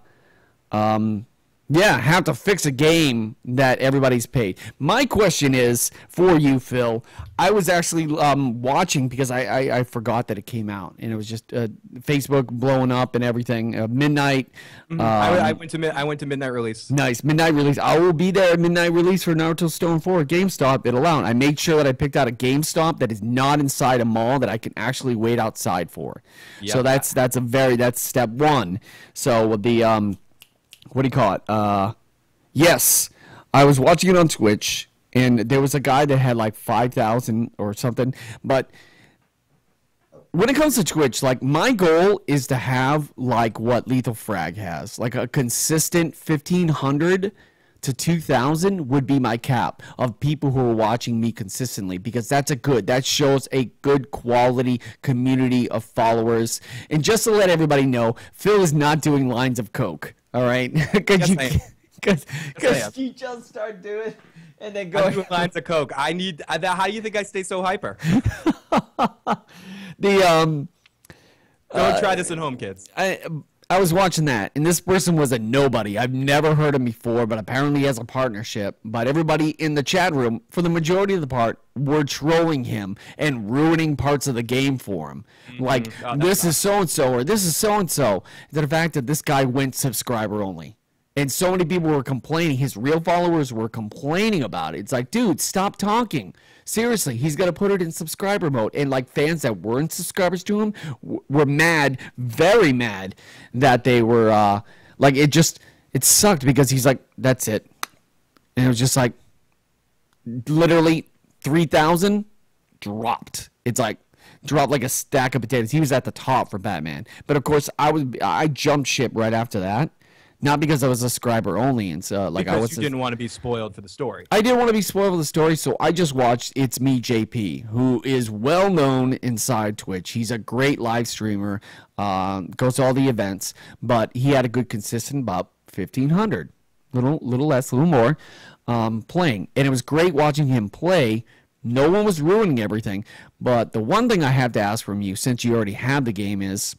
have to fix a game that everybody's paid. My question is for you, Phil. I was actually watching because I forgot that it came out, and it was just Facebook blowing up and everything. Midnight. I went to midnight release. Nice, midnight release. I will be there at midnight release for Naruto Stone 4 at GameStop. It'll allow. I made sure that I picked out a GameStop that is not inside a mall that I can actually wait outside for. Yep. So that's step one. So the what do you call it? Yes, I was watching it on Twitch, and there was a guy that had like 5,000 or something. But when it comes to Twitch, like my goal is to have like what Lethal Frag has, like a consistent 1,500 to 2,000 would be my cap of people who are watching me consistently, because that shows a good quality community of followers. And just to let everybody know, Phil is not doing lines of coke. All right, because you just start doing and then go doing lines of coke. How do you think I stay so hyper? Don't try this at home, kids. I was watching that, and this person was a nobody. I've never heard him before, but apparently he has a partnership. But everybody in the chat room, for the majority of the part, were trolling him and ruining parts of the game for him. Mm-hmm. Like, this is so-and-so, or this is so-and-so. The fact that this guy went subscriber only. And so many people were complaining. His real followers were complaining about it. It's like, dude, stop talking. Seriously, he's got to put it in subscriber mode. And like fans that weren't subscribers to him were mad, very mad, that they were like, it sucked because he's like, that's it. And it was just like, literally 3,000 dropped. It's like, dropped like a stack of potatoes. He was at the top for Batman. But of course, I jumped ship right after that. Not because I was a subscriber only, and so like because you didn't want to be spoiled for the story. I didn't want to be spoiled for the story, so I just watched It's Me JP, who is well known inside Twitch. He's a great live streamer, goes to all the events, but he had a good consistent about 1,500, little less, little more, playing, and it was great watching him play. No one was ruining everything, but the one thing I have to ask from you, since you already have the game, is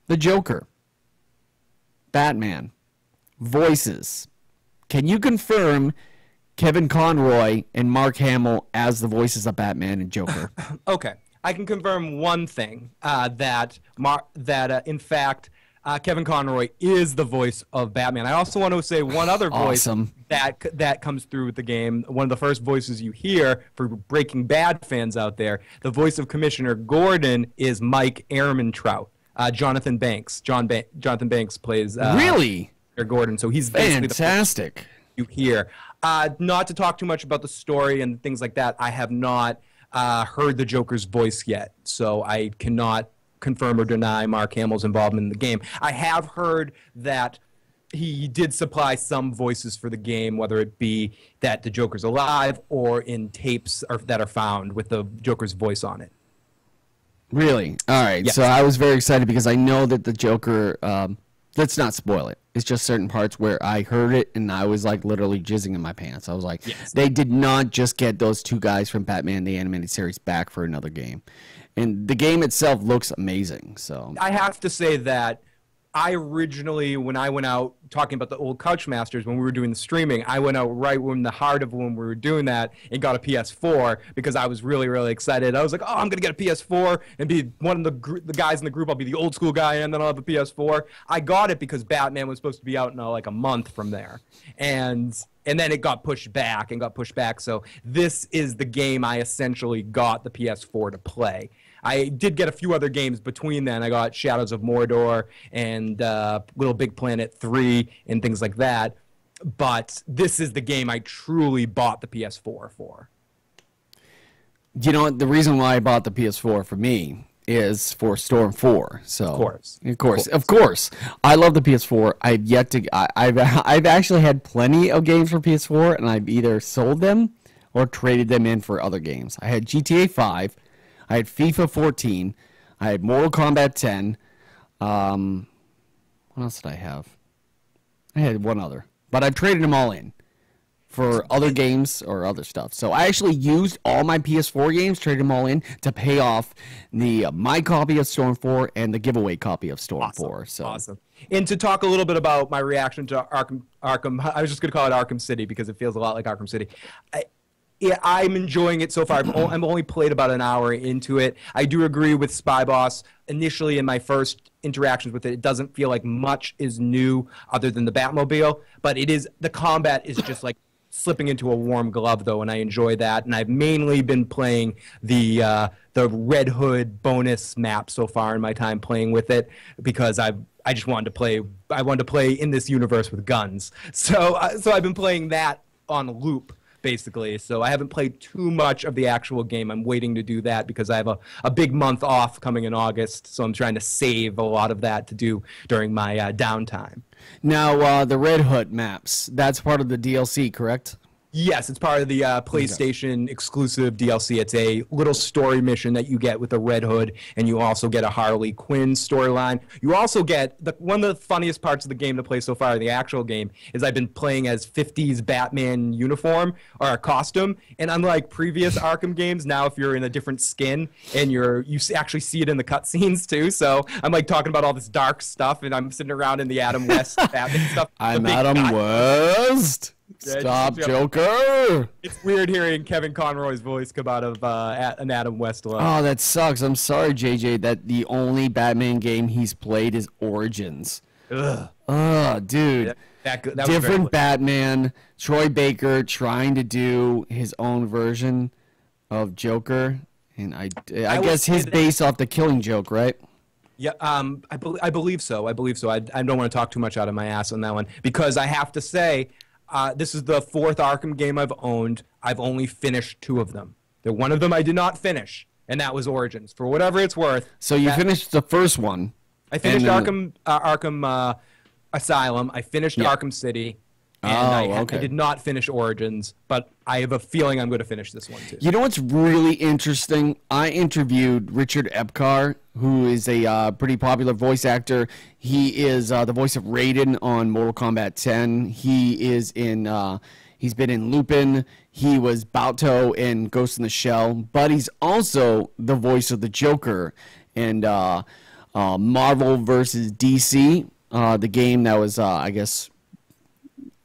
the Joker, Batman. Voices. Can you confirm Kevin Conroy and Mark Hamill as the voices of Batman and Joker? Okay. I can confirm one thing, that in fact, Kevin Conroy is the voice of Batman. I also want to say one other voice that comes through with the game. One of the first voices you hear for Breaking Bad fans out there, the voice of Commissioner Gordon is Mike Ehrmantraut. Jonathan Banks. Jonathan Banks plays... really? Gordon, so he's basically fantastic. You hear. Not to talk too much about the story and things like that, I have not heard the Joker's voice yet, so I cannot confirm or deny Mark Hamill's involvement in the game. I have heard that he did supply some voices for the game, whether it be that the Joker's alive or in tapes that are found with the Joker's voice on it. Really? All right. Yes. So I was very excited because I know that the Joker. Let's not spoil it. It's just certain parts where I heard it and I was like literally jizzing in my pants. I was like, Yes. They did not just get those two guys from Batman the Animated Series back for another game, and the game itself looks amazing. So I have to say that I originally, when I went out talking about the old Couchmasters, when we were doing the streaming, I went out right in the heart of when we were doing that and got a PS4 because I was really, really excited. I was like, oh, I'm going to get a PS4 and be one of the guys in the group. I'll be the old school guy and then I'll have a PS4. I got it because Batman was supposed to be out in like a month from there. And then it got pushed back. So this is the game I essentially got the PS4 to play. I did get a few other games between then. I got Shadows of Mordor and Little Big Planet 3 and things like that. But this is the game I truly bought the PS4 for. you know the reason why I bought the PS4 for me is for Storm 4. So of course, I love the PS4. I've yet to. I've actually had plenty of games for PS4, and I've either sold them or traded them in for other games. I had GTA 5. I had FIFA 14. I had Mortal Kombat 10. What else did I have? I had one other. But I traded them all in for other games or other stuff. So I actually used all my PS4 games, traded them all in to pay off my copy of Storm 4 and the giveaway copy of Storm 4. So awesome. And to talk a little bit about my reaction to Arkham, I was just going to call it Arkham City because it feels a lot like Arkham City. I'm enjoying it so far. I've only played about an hour into it. I do agree with Spy Boss. Initially, in my first interactions with it, it doesn't feel like much is new other than the Batmobile. But the combat is just like slipping into a warm glove, though, and I enjoy that. And I've mainly been playing the Red Hood bonus map so far in my time playing with it because I just wanted to play. I wanted to play in this universe with guns. So I've been playing that on loop, basically. So I haven't played too much of the actual game. I'm waiting to do that because I have a big month off coming in August, so I'm trying to save a lot of that to do during my downtime. now the Red Hood maps, that's part of the DLC, correct? Yes, it's part of the PlayStation exclusive DLC. It's a little story mission that you get with a Red Hood, and you also get a Harley Quinn storyline. You also get one of the funniest parts of the game to play so far, the actual game, is I've been playing as 50s Batman uniform or a costume, and unlike previous Arkham games, now if you're in a different skin and you actually see it in the cutscenes too. So I'm like talking about all this dark stuff, and I'm sitting around in the Adam West Batman stuff. I'm Adam West. Stop, Joker! It's weird hearing Kevin Conroy's voice come out of an Adam West line. Oh, that sucks. I'm sorry, JJ, that the only Batman game he's played is Origins. Ugh, dude. That different Batman, Troy Baker trying to do his own version of Joker, and I guess his based off the Killing Joke, right? Yeah, I believe so. I don't want to talk too much out of my ass on that one because I have to say, this is the fourth Arkham game I've owned. I've only finished 2 of them. One of them I did not finish, and that was Origins. For whatever it's worth. So you finished the first one. I finished Arkham Asylum. I finished Arkham City. And I did not finish Origins, but I have a feeling I'm going to finish this one too. You know what's really interesting? I interviewed Richard Epcar, who is a pretty popular voice actor. He is the voice of Raiden on Mortal Kombat 10. He is in. He's been in Lupin. He was Balto in Ghost in the Shell, but he's also the voice of the Joker in Marvel vs. DC, the game that was, I guess,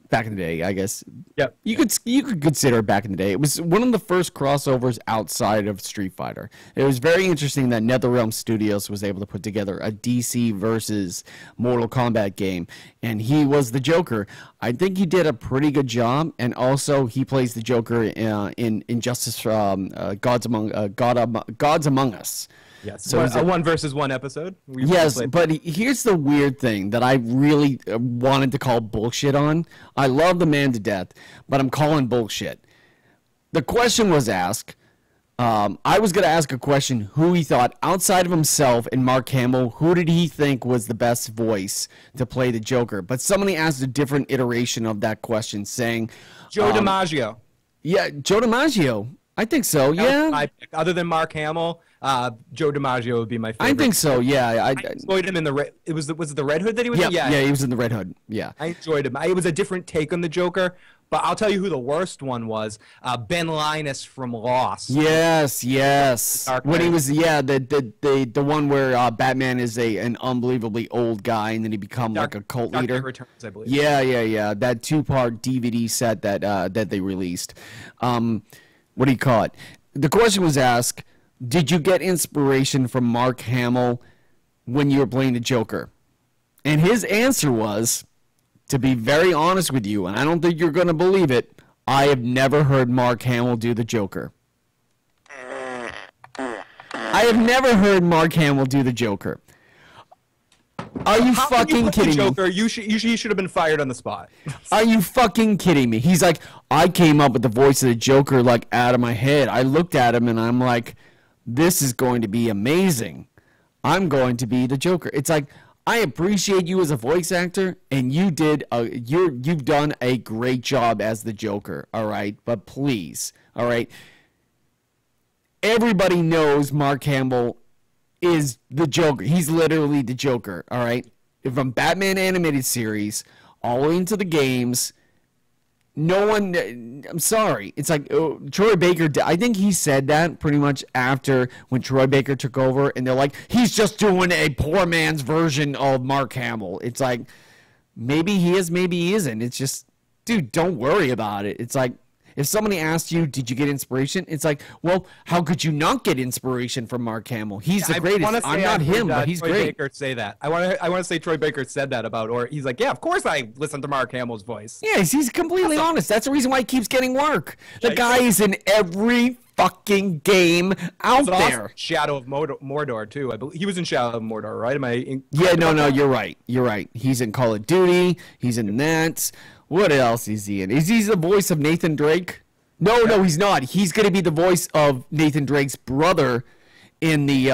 back in the day, I guess. Yep. You could consider it back in the day. It was one of the first crossovers outside of Street Fighter. It was very interesting that NetherRealm Studios was able to put together a DC versus Mortal Kombat game, and he was the Joker. I think he did a pretty good job, and also he plays the Joker in Injustice Gods Among Us. Yes, so a 1 versus 1 episode. Yes, but here's the weird thing that I really wanted to call bullshit on. I love the man to death, but I'm calling bullshit. The question was asked, I was going to ask a question, who he thought, outside of himself and Mark Hamill, who did he think was the best voice to play the Joker? But somebody asked a different iteration of that question, saying... Joe DiMaggio. Yeah, Joe DiMaggio. I think so, yeah. My pick. Other than Mark Hamill, Joe DiMaggio would be my favorite. I think so, yeah. I enjoyed him in the was it the Red Hood that he was in? Yeah, he was in the Red Hood, yeah. I enjoyed him. It was a different take on the Joker, but I'll tell you who the worst one was. Ben Linus from Lost. Yes. When he was, the one where Batman is an unbelievably old guy, and then he becomes like a cult Dark leader. Knight Returns, I believe. Yeah. That 2-part DVD set that they released. What do you call it? The question was asked, did you get inspiration from Mark Hamill when you were playing the Joker? And his answer was, to be very honest with you, and I don't think you're going to believe it, I have never heard Mark Hamill do the Joker. I have never heard Mark Hamill do the Joker. Are you fucking kidding me? Joker, you should have been fired on the spot. Are you fucking kidding me? He's like, I came up with the voice of the Joker like out of my head. I looked at him and I'm like, this is going to be amazing. I'm going to be the Joker. It's like, I appreciate you as a voice actor, and you've done a great job as the Joker, all right? But please, all right? Everybody knows Mark Hamill is the Joker. He's literally the Joker, all right? From Batman animated series all the way into the games, no one, I'm sorry. It's like Troy Baker, I think he said that pretty much after when Troy Baker took over, and they're like, he's just doing a poor man's version of Mark Hamill. It's like, maybe he is, maybe he isn't. It's just, dude, don't worry about it. It's like, if somebody asked you, did you get inspiration? It's like, well, how could you not get inspiration from Mark Hamill? He's the greatest. I'm not him, but he's Troy great. Baker say that. I want to say Troy Baker said that about, or he's like, yeah, of course I listen to Mark Hamill's voice. Yeah, he's completely honest. That's the reason why he keeps getting work. The guy is in every fucking game out there. Shadow of Mordor too. I believe he was in Shadow of Mordor, right? Am I? Yeah, no, you're right. You're right. He's in Call of Duty. He's in that. What else is he in? Is he the voice of Nathan Drake? No, he's not. He's going to be the voice of Nathan Drake's brother in the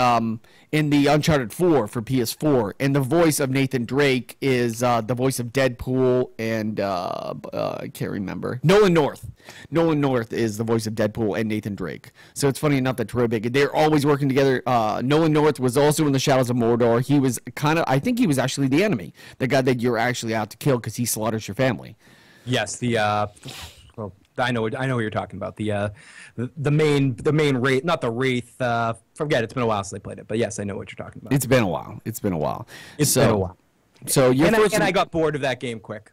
Uncharted 4 for PS4, and the voice of Nathan Drake is the voice of Deadpool and I can't remember. Nolan North. Nolan North is the voice of Deadpool and Nathan Drake. So it's funny enough that Troy Baker, they're always working together. Nolan North was also in the Shadows of Mordor. He was I think he was actually the enemy, the guy that you're actually out to kill because he slaughters your family. Yes, I know what you're talking about. The main wraith, not the wraith. Forget, it's been a while since I played it, but yes, I know what you're talking about. It's been a while. It's been a while. So I got bored of that game quick.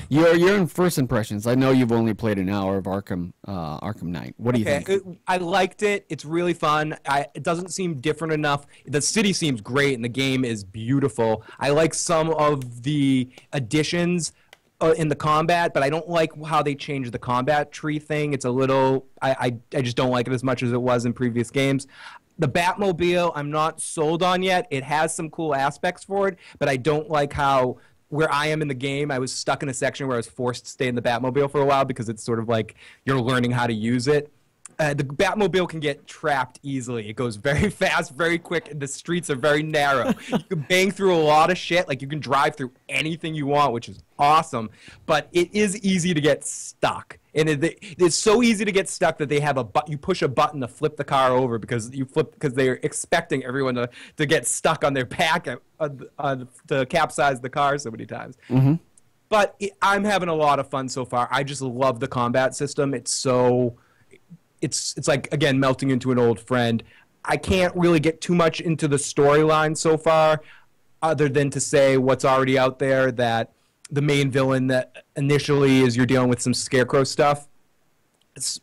You're in first impressions. I know you've only played an hour of Arkham Knight. What do you think? I liked it. It's really fun. It doesn't seem different enough. The city seems great, and the game is beautiful. I like some of the additions in the combat, but I don't like how they changed the combat tree thing. It's a little, I just don't like it as much as it was in previous games. The Batmobile, I'm not sold on yet. It has some cool aspects for it, but I don't like how, where I am in the game, I was stuck in a section where I was forced to stay in the Batmobile for a while because it's sort of like you're learning how to use it. The Batmobile can get trapped easily. It goes very fast, very quick, and the streets are very narrow. You can bang through a lot of shit. Like, you can drive through anything you want, which is awesome. But it is easy to get stuck. And it's so easy to get stuck that they have you push a button to flip the car over because they're expecting everyone to get stuck on their back to capsize the car so many times. Mm-hmm. But I'm having a lot of fun so far. I just love the combat system. It's like, again, melting into an old friend. I can't really get too much into the storyline so far other than to say what's already out there, that the main villain that initially is you're dealing with some Scarecrow stuff,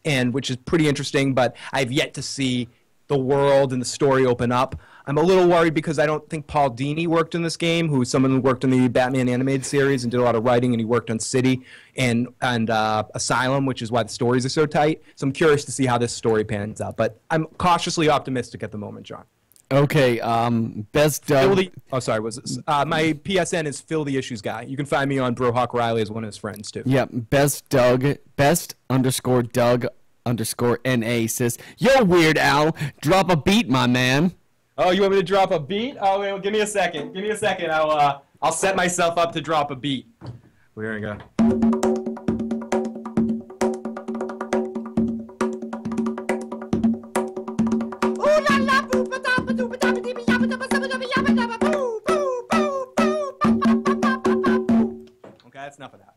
and which is pretty interesting, but I've yet to see the world and the story open up. I'm a little worried because I don't think Paul Dini worked in this game, who's someone who worked in the Batman animated series and did a lot of writing, and he worked on City and Asylum, which is why the stories are so tight. So I'm curious to see how this story pans out, but I'm cautiously optimistic at the moment, John. Okay, best Doug. My PSN is Phil the Issues Guy. You can find me on BroHawkRiley as one of his friends too. Yeah, best _Doug _NA says, "Yo, Weird Al, drop a beat, my man." Oh, you want me to drop a beat? Oh, wait, well, give me a second. Give me a second. I'll set myself up to drop a beat. Here we go. Okay, that's enough of that.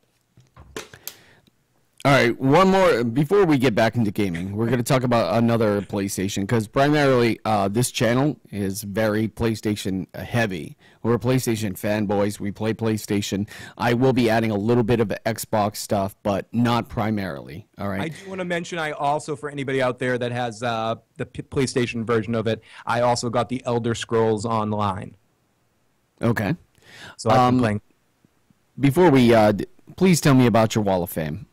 All right, one more before we get back into gaming. We're going to talk about another PlayStation because primarily this channel is very PlayStation heavy. We're PlayStation fanboys. We play PlayStation. I will be adding a little bit of Xbox stuff, but not primarily. All right. I do want to mention I also, for anybody out there that has the PlayStation version of it, I also got the Elder Scrolls Online. Okay. So I've been playing. Before we, please tell me about your Wall of Fame.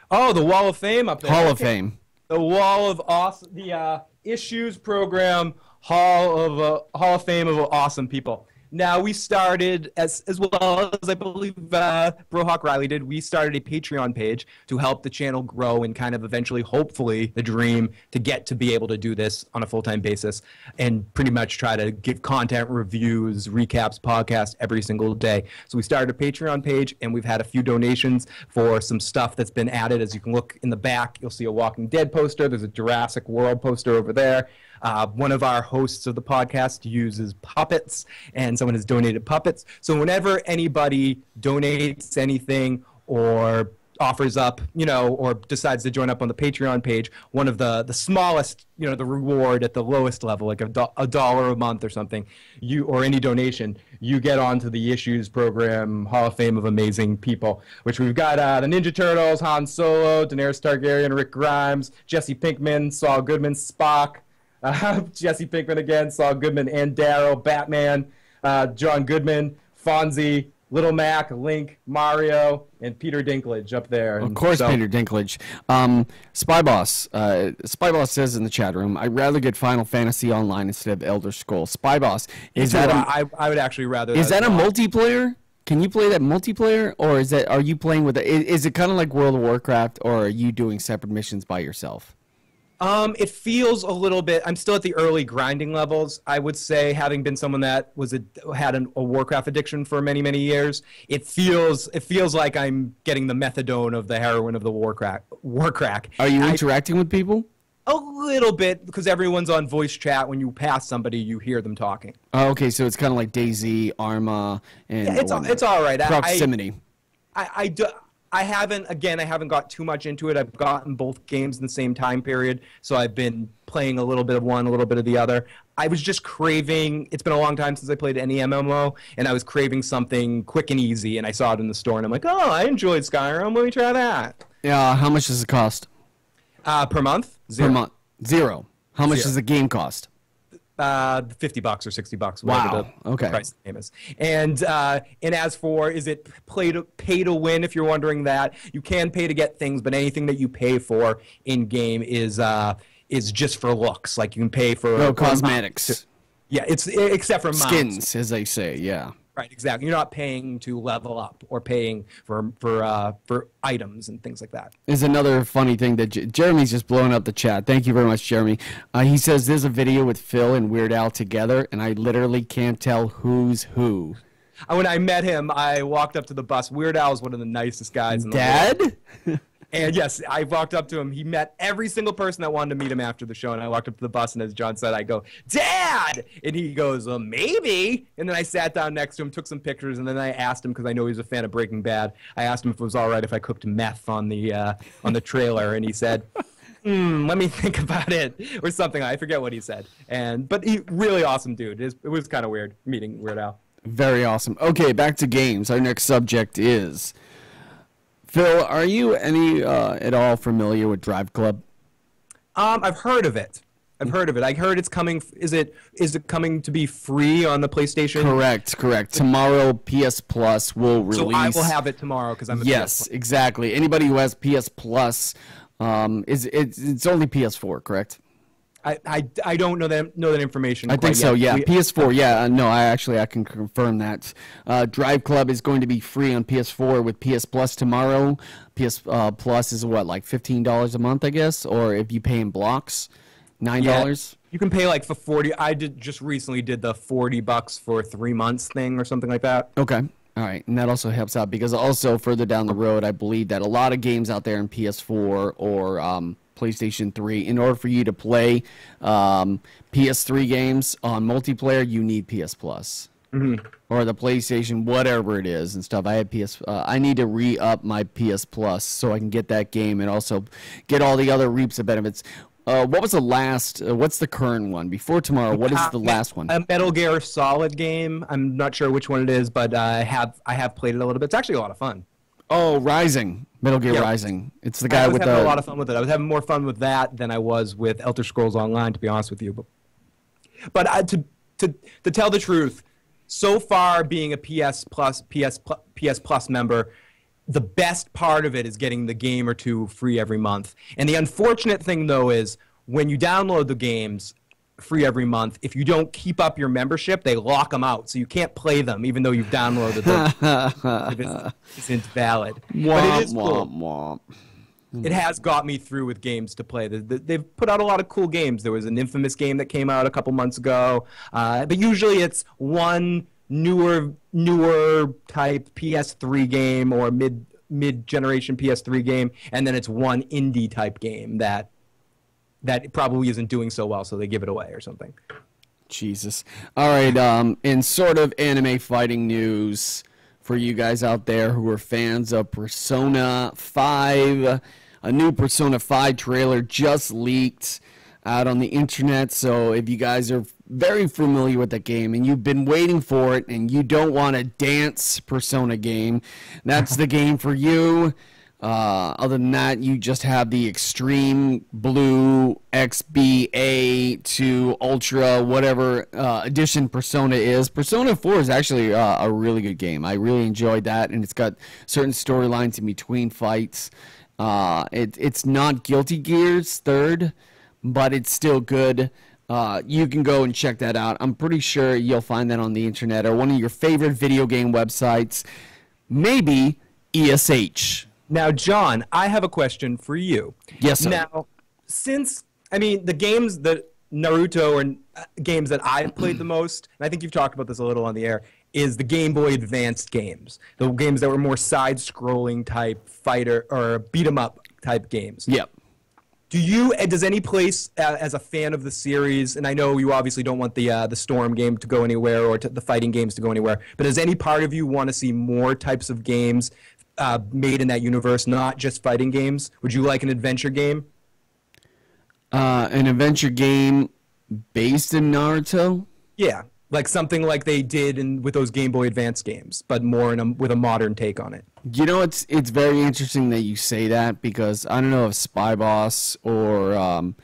Oh, the Wall of Fame up there. Hall of Fame. The Wall of Awesome, the Issues Program Hall of Fame of Awesome People. Now, we started, as well as I believe BroHawkRiley did, we started a Patreon page to help the channel grow and kind of eventually, hopefully, the dream to get to be able to do this on a full-time basis and pretty much try to give content, reviews, recaps, podcasts every single day. So we started a Patreon page, and we've had a few donations for some stuff that's been added. As you can look in the back, you'll see a Walking Dead poster. There's a Jurassic World poster over there. One of our hosts of the podcast uses puppets, and someone has donated puppets. So whenever anybody donates anything or offers up, or decides to join up on the Patreon page, one of the smallest, the reward at the lowest level, like $1 a month or something, or any donation, you get onto the Issues Program Hall of Fame of Amazing People, which we've got the Ninja Turtles, Han Solo, Daenerys Targaryen, Rick Grimes, Jesse Pinkman, Saul Goodman, Spock, Jesse Pinkman again, Saul Goodman and Daryl, Batman, John Goodman, Fonzie, Little Mac, Link, Mario, and Peter Dinklage up there. Of course, Peter Dinklage. Spyboss says in the chat room, I'd rather get Final Fantasy Online instead of Elder Scrolls. Spyboss, I would actually rather. Is that a multiplayer? Can you play that multiplayer, or are you playing with it? Is it kind of like World of Warcraft, or are you doing separate missions by yourself? It feels a little bit. I'm still at the early grinding levels. I would say, having been someone that had a Warcraft addiction for many, many years, it feels like I'm getting the methadone of the heroin of the Warcrack. Are you interacting with people? A little bit, because everyone's on voice chat. When you pass somebody, you hear them talking. Oh, okay, so it's kind of like DayZ, Arma, and it's all right. Proximity. I haven't got too much into it. I've gotten both games in the same time period, so I've been playing a little bit of one, a little bit of the other. I was just craving, it's been a long time since I played any MMO, and I was craving something quick and easy, and I saw it in the store, and I'm like, oh, I enjoyed Skyrim, let me try that. Yeah, how much does it cost? Per month? Zero. Per month. Zero. How much does the game cost? $50 or $60, whatever the price of the game is. And as for, is it pay to win, if you're wondering that, you can pay to get things, but anything that you pay for in game is just for looks. Like, you can pay for no cosmetics. Yeah, it's except for skins, mounts. as they say. Yeah. Right, exactly. You're not paying to level up or paying for items and things like that. There's another funny thing that Jeremy's just blowing up the chat. Thank you very much, Jeremy. He says there's a video with Phil and Weird Al together, and I literally can't tell who's who. When I met him, I walked up to the bus. Weird Al is one of the nicest guys in the world. And yes, I walked up to him. He met every single person that wanted to meet him after the show, and I walked up to the bus, and as John said, I go, Dad! And he goes, maybe. And then I sat down next to him, took some pictures, and then I asked him, because I know he's a fan of Breaking Bad, I asked him if it was all right if I cooked meth on the trailer, and he said, let me think about it, or something. I forget what he said. But he really awesome dude. It was kind of weird meeting Weird Al. Very awesome. Okay, back to games. Our next subject is... Phil, are you at all familiar with Drive Club? I've heard of it. I heard it's coming. Is it coming to be free on the PlayStation? Correct. Tomorrow, PS Plus will release. So I will have it tomorrow because I'm a PS Plus. Exactly. Anybody who has PS Plus, it's only PS4, correct? I don't know that information. I think so. Yet. Yeah, PS4. Yeah, no, I can confirm that. Drive Club is going to be free on PS4 with PS Plus tomorrow. PS Plus is what, like $15 a month, I guess, or if you pay in blocks, $9. Yeah, you can pay like for 40. I just recently did the $40 for 3 months thing or something like that. Okay. All right, and that also helps out because also further down the road, I believe that a lot of games out there in PS4 or PlayStation 3, in order for you to play PS3 games on multiplayer, you need PS Plus. Or the PlayStation, whatever it is and stuff. I had I need to re-up my PS Plus so I can get that game and also get all the other reaps of benefits. What was the last? What's the current one? Before tomorrow, what is the last one? A Metal Gear Solid game. I'm not sure which one it is, but I have played it a little bit. It's actually a lot of fun. Oh, Rising. Metal Gear Rising. It's the guy with I was having a lot of fun with it. I was having more fun with that than I was with Elder Scrolls Online, to be honest with you. But to tell the truth, so far being a PS Plus member, the best part of it is getting the game or two free every month. And the unfortunate thing, though, is when you download the games free every month, if you don't keep up your membership, they lock them out. So you can't play them, even though you've downloaded them. If it's invalid. But it is cool. It has got me through with games to play. They've put out a lot of cool games. There was an Infamous game that came out a couple months ago. But usually it's one newer type PS3 game or mid-generation PS3 game, and then it's one indie type game that probably isn't doing so well, so they give it away or something. Jesus. All right, in sort of anime fighting news for you guys out there who are fans of Persona 5, a new Persona 5 trailer just leaked out on the internet, so if you guys are very familiar with the game and you've been waiting for it and you don't want a dance Persona game, that's the game for you. Other than that, you just have the Extreme Blue XBA to Ultra, whatever edition Persona is. Persona 4 is actually a really good game. I really enjoyed that, and it's got certain storylines in between fights. It's not Guilty Gear's third, but it's still good. You can go and check that out. I'm pretty sure you'll find that on the internet or one of your favorite video game websites, maybe ESH. Now, John, I have a question for you. Yes, sir. Now, the games that Naruto are games that I've played the most, and I think you've talked about this a little on the air, is the Game Boy Advanced games. The games that were more side-scrolling type fighter or beat-em-up type games. Yep. Does any place, as a fan of the series, and I know you obviously don't want the Storm game to go anywhere or the fighting games to go anywhere, but does any part of you want to see more types of games made in that universe, not just fighting games? Would you like an adventure game? An adventure game based in Naruto? Yeah, like something like they did with those Game Boy Advance games, but more with a modern take on it. You know, it's very interesting that you say that because I don't know if Spy Boss or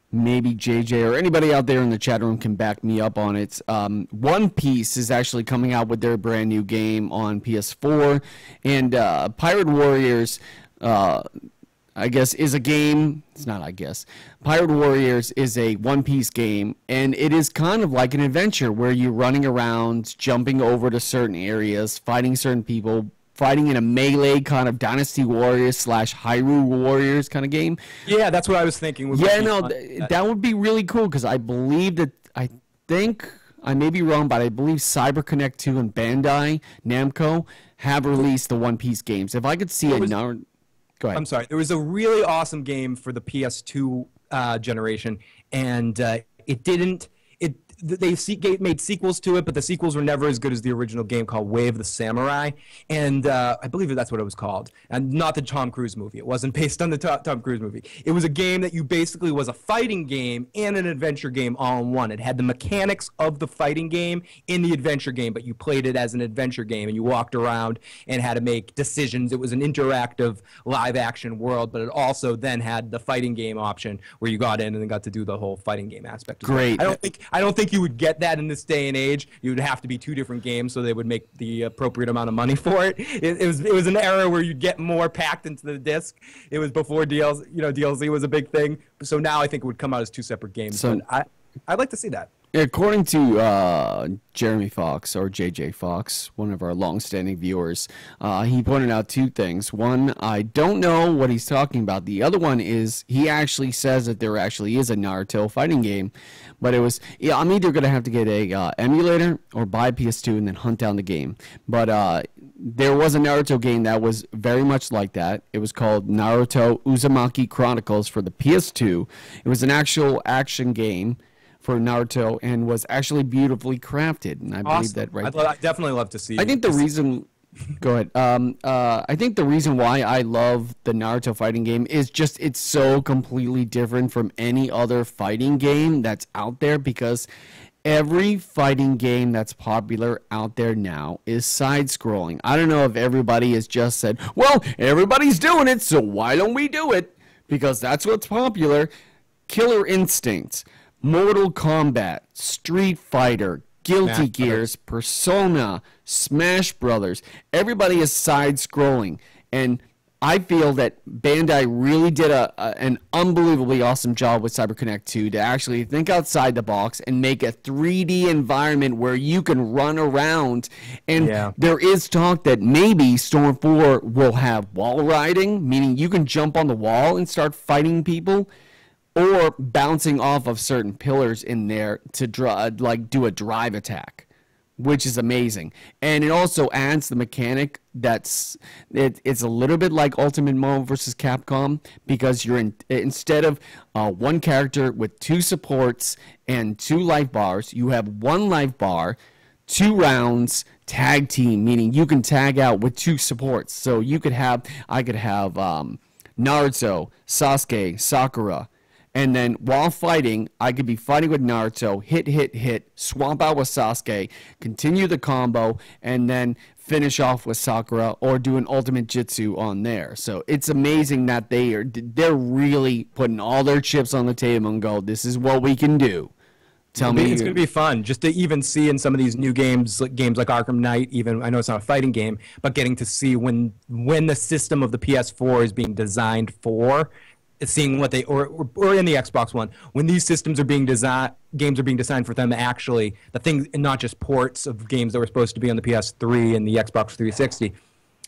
maybe JJ or anybody out there in the chat room can back me up on it. One Piece is actually coming out with their brand new game on PS4, and Pirate Warriors, I guess, is a game. It's not, I guess. Pirate Warriors is a One Piece game, and it is kind of like an adventure where you're running around, jumping over to certain areas, fighting certain people, fighting in a melee kind of Dynasty Warriors / Hyrule Warriors kind of game. Yeah, that's what I was thinking. That would be really cool because I believe I think, I may be wrong, but I believe CyberConnect 2 and Bandai Namco have released the One Piece games. If I could see it now. Go ahead. I'm sorry. There was a really awesome game for the PS2 generation, and it didn't. They made sequels to it, but the sequels were never as good as the original game called Way of the Samurai, and I believe that's what it was called, and not the Tom Cruise movie. It wasn't based on the Tom Cruise movie. It was a game that you basically was a fighting game and an adventure game all in one. It had the mechanics of the fighting game in the adventure game, but you played it as an adventure game, and you walked around and had to make decisions. It was an interactive live-action world, but it also then had the fighting game option where you got in and then got to do the whole fighting game aspect. Great. I don't think think you would get that in this day and age. You would have to be 2 different games, so they would make the appropriate amount of money for it. It was an era where you'd get more packed into the disc. It was before DLC was a big thing. So now I think it would come out as 2 separate games. So, but I'd like to see that. According to Jeremy Fox, or JJ Fox, one of our long-standing viewers, he pointed out 2 things. One, I don't know what he's talking about. The other one is he actually says that there actually is a Naruto fighting game, but it was, I'm either going to have to get a emulator or buy PS2 and then hunt down the game. But there was a Naruto game that was very much like that. It was called Naruto Uzumaki Chronicles for the PS2. It was an actual action game for Naruto and was actually beautifully crafted, and I believe that I'd definitely love to see. I think the reason, go ahead. I think the reason why I love the Naruto fighting game is just it's so completely different from any other fighting game that's out there, because every fighting game that's popular out there now is side-scrolling. I don't know if everybody has just said, well, everybody's doing it, so why don't we do it? Because that's what's popular. Killer Instinct, Mortal Kombat, Street Fighter, Guilty Gears, Persona, Smash Brothers. Everybody is side-scrolling, and I feel that Bandai really did an unbelievably awesome job with CyberConnect 2 to actually think outside the box and make a 3D environment where you can run around. And there is talk that maybe Storm 4 will have wall riding, meaning you can jump on the wall and start fighting people, or bouncing off of certain pillars in there to do a drive attack, which is amazing. And it also adds the mechanic it's a little bit like Ultimate Marvel vs. Capcom, because you're instead of 1 character with 2 supports and 2 life bars, you have 1 life bar, 2 rounds, tag team, meaning you can tag out with 2 supports. So I could have Naruto, Sasuke, Sakura. And then while fighting, I could be fighting with Naruto, hit, swap out with Sasuke, continue the combo, and then finish off with Sakura or do an ultimate jutsu on there. So it's amazing that they're really putting all their chips on the table and go, this is what we can do. It's going to be fun just to even see in some of these new games like Arkham Knight, even, I know it's not a fighting game, but getting to see when the system of the PS4 is being designed for, seeing what they or in the Xbox One, when these systems are being designed, games are being designed for them actually, the things, and not just ports of games that were supposed to be on the PS3 and the Xbox 360.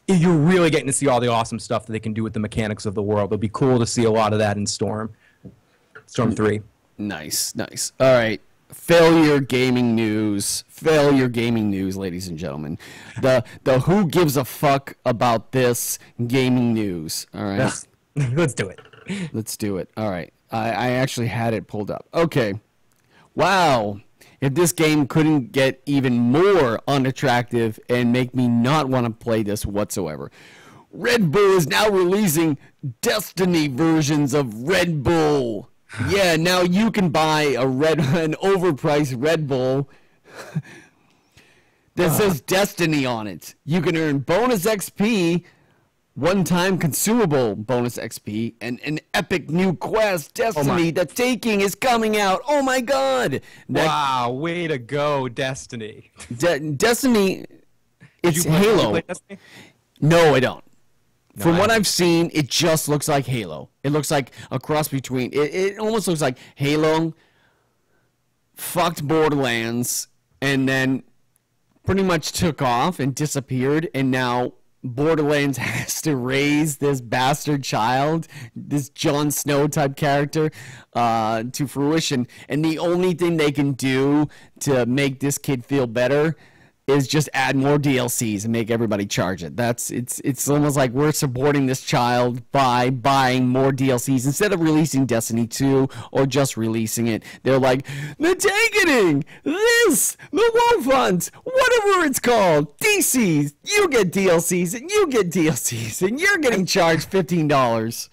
You're really getting to see all the awesome stuff that they can do with the mechanics of the world. It'll be cool to see a lot of that in Storm 3. Nice. All right. Failure gaming news, ladies and gentlemen. The who gives a fuck about this gaming news. All right. Let's do it. Let's do it. All right. I actually had it pulled up. Okay. Wow. If this game couldn't get even more unattractive and make me not want to play this whatsoever. Red Bull is now releasing Destiny versions of Red Bull. Yeah, now you can buy an overpriced Red Bull that says Destiny on it. You can earn bonus XP, one-time consumable bonus XP, and an epic new quest, Destiny, The Taking, is coming out. Oh my god! Wow, way to go, Destiny. Destiny, it's Halo. Play Destiny? No, I don't. From what I've seen, it just looks like Halo. It looks like a cross between... It almost looks like Halo fucked Borderlands and then pretty much took off and disappeared, and now Borderlands has to raise this bastard child, this Jon Snow type character, to fruition. And the only thing they can do to make this kid feel better is just add more DLCs and make everybody charge it. It's almost like we're supporting this child by buying more DLCs instead of releasing Destiny 2 or just releasing it. They're like, the Takening, this, the Wolf Hunt, whatever it's called, DCs, you get DLCs and you get DLCs and you're getting charged $15.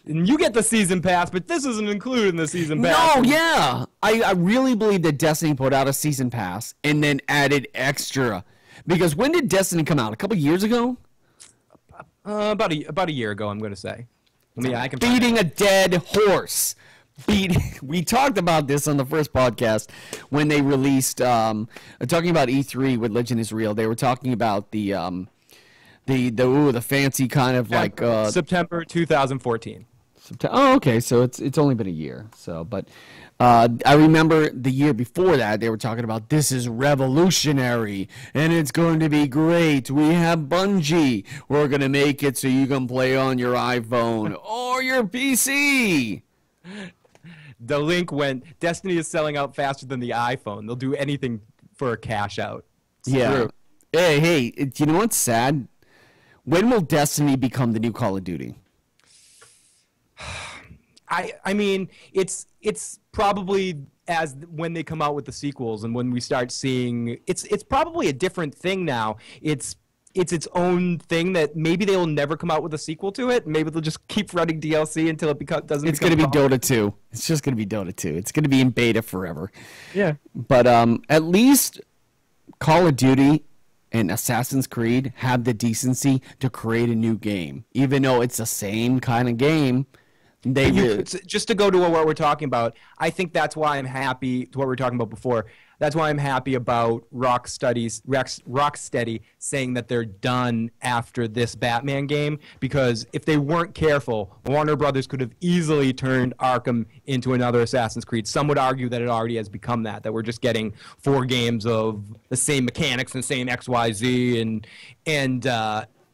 And you get the season pass, but this isn't included in the season pass. No, yeah. I really believe that Destiny put out a season pass and then added extra. Because when did Destiny come out? A couple years ago? About a year ago, I'm going to say. I mean, I can beating a dead horse. we talked about this on the first podcast when they released talking about E3 with Legend is Real. They were talking about the fancy kind of like September 2014. Oh, okay. So it's only been a year. So, but I remember the year before that they were talking about this is revolutionary and it's going to be great. We have Bungie. We're gonna make it so you can play on your iPhone or your PC. The link went. Destiny is selling out faster than the iPhone. They'll do anything for a cash out. It's true. Hey, you know what's sad? When will Destiny become the new Call of Duty? I mean, it's probably as when they come out with the sequels and when we start seeing it's probably a different thing now. It's its own thing that maybe they will never come out with a sequel to it. Maybe they'll just keep running DLC until it doesn't. It's going to be Dota 2. It's just going to be Dota 2. It's going to be in beta forever. Yeah. But at least Call of Duty and Assassin's Creed have the decency to create a new game, even though it's the same kind of game. Just to go to what we're talking about, I think that's why I'm happy to what we were talking about before. That's why I'm happy about Rocksteady saying that they're done after this Batman game, because if they weren't careful, Warner Brothers could have easily turned Arkham into another Assassin's Creed. Some would argue that it already has become that we're just getting 4 games of the same mechanics and the same XYZ, and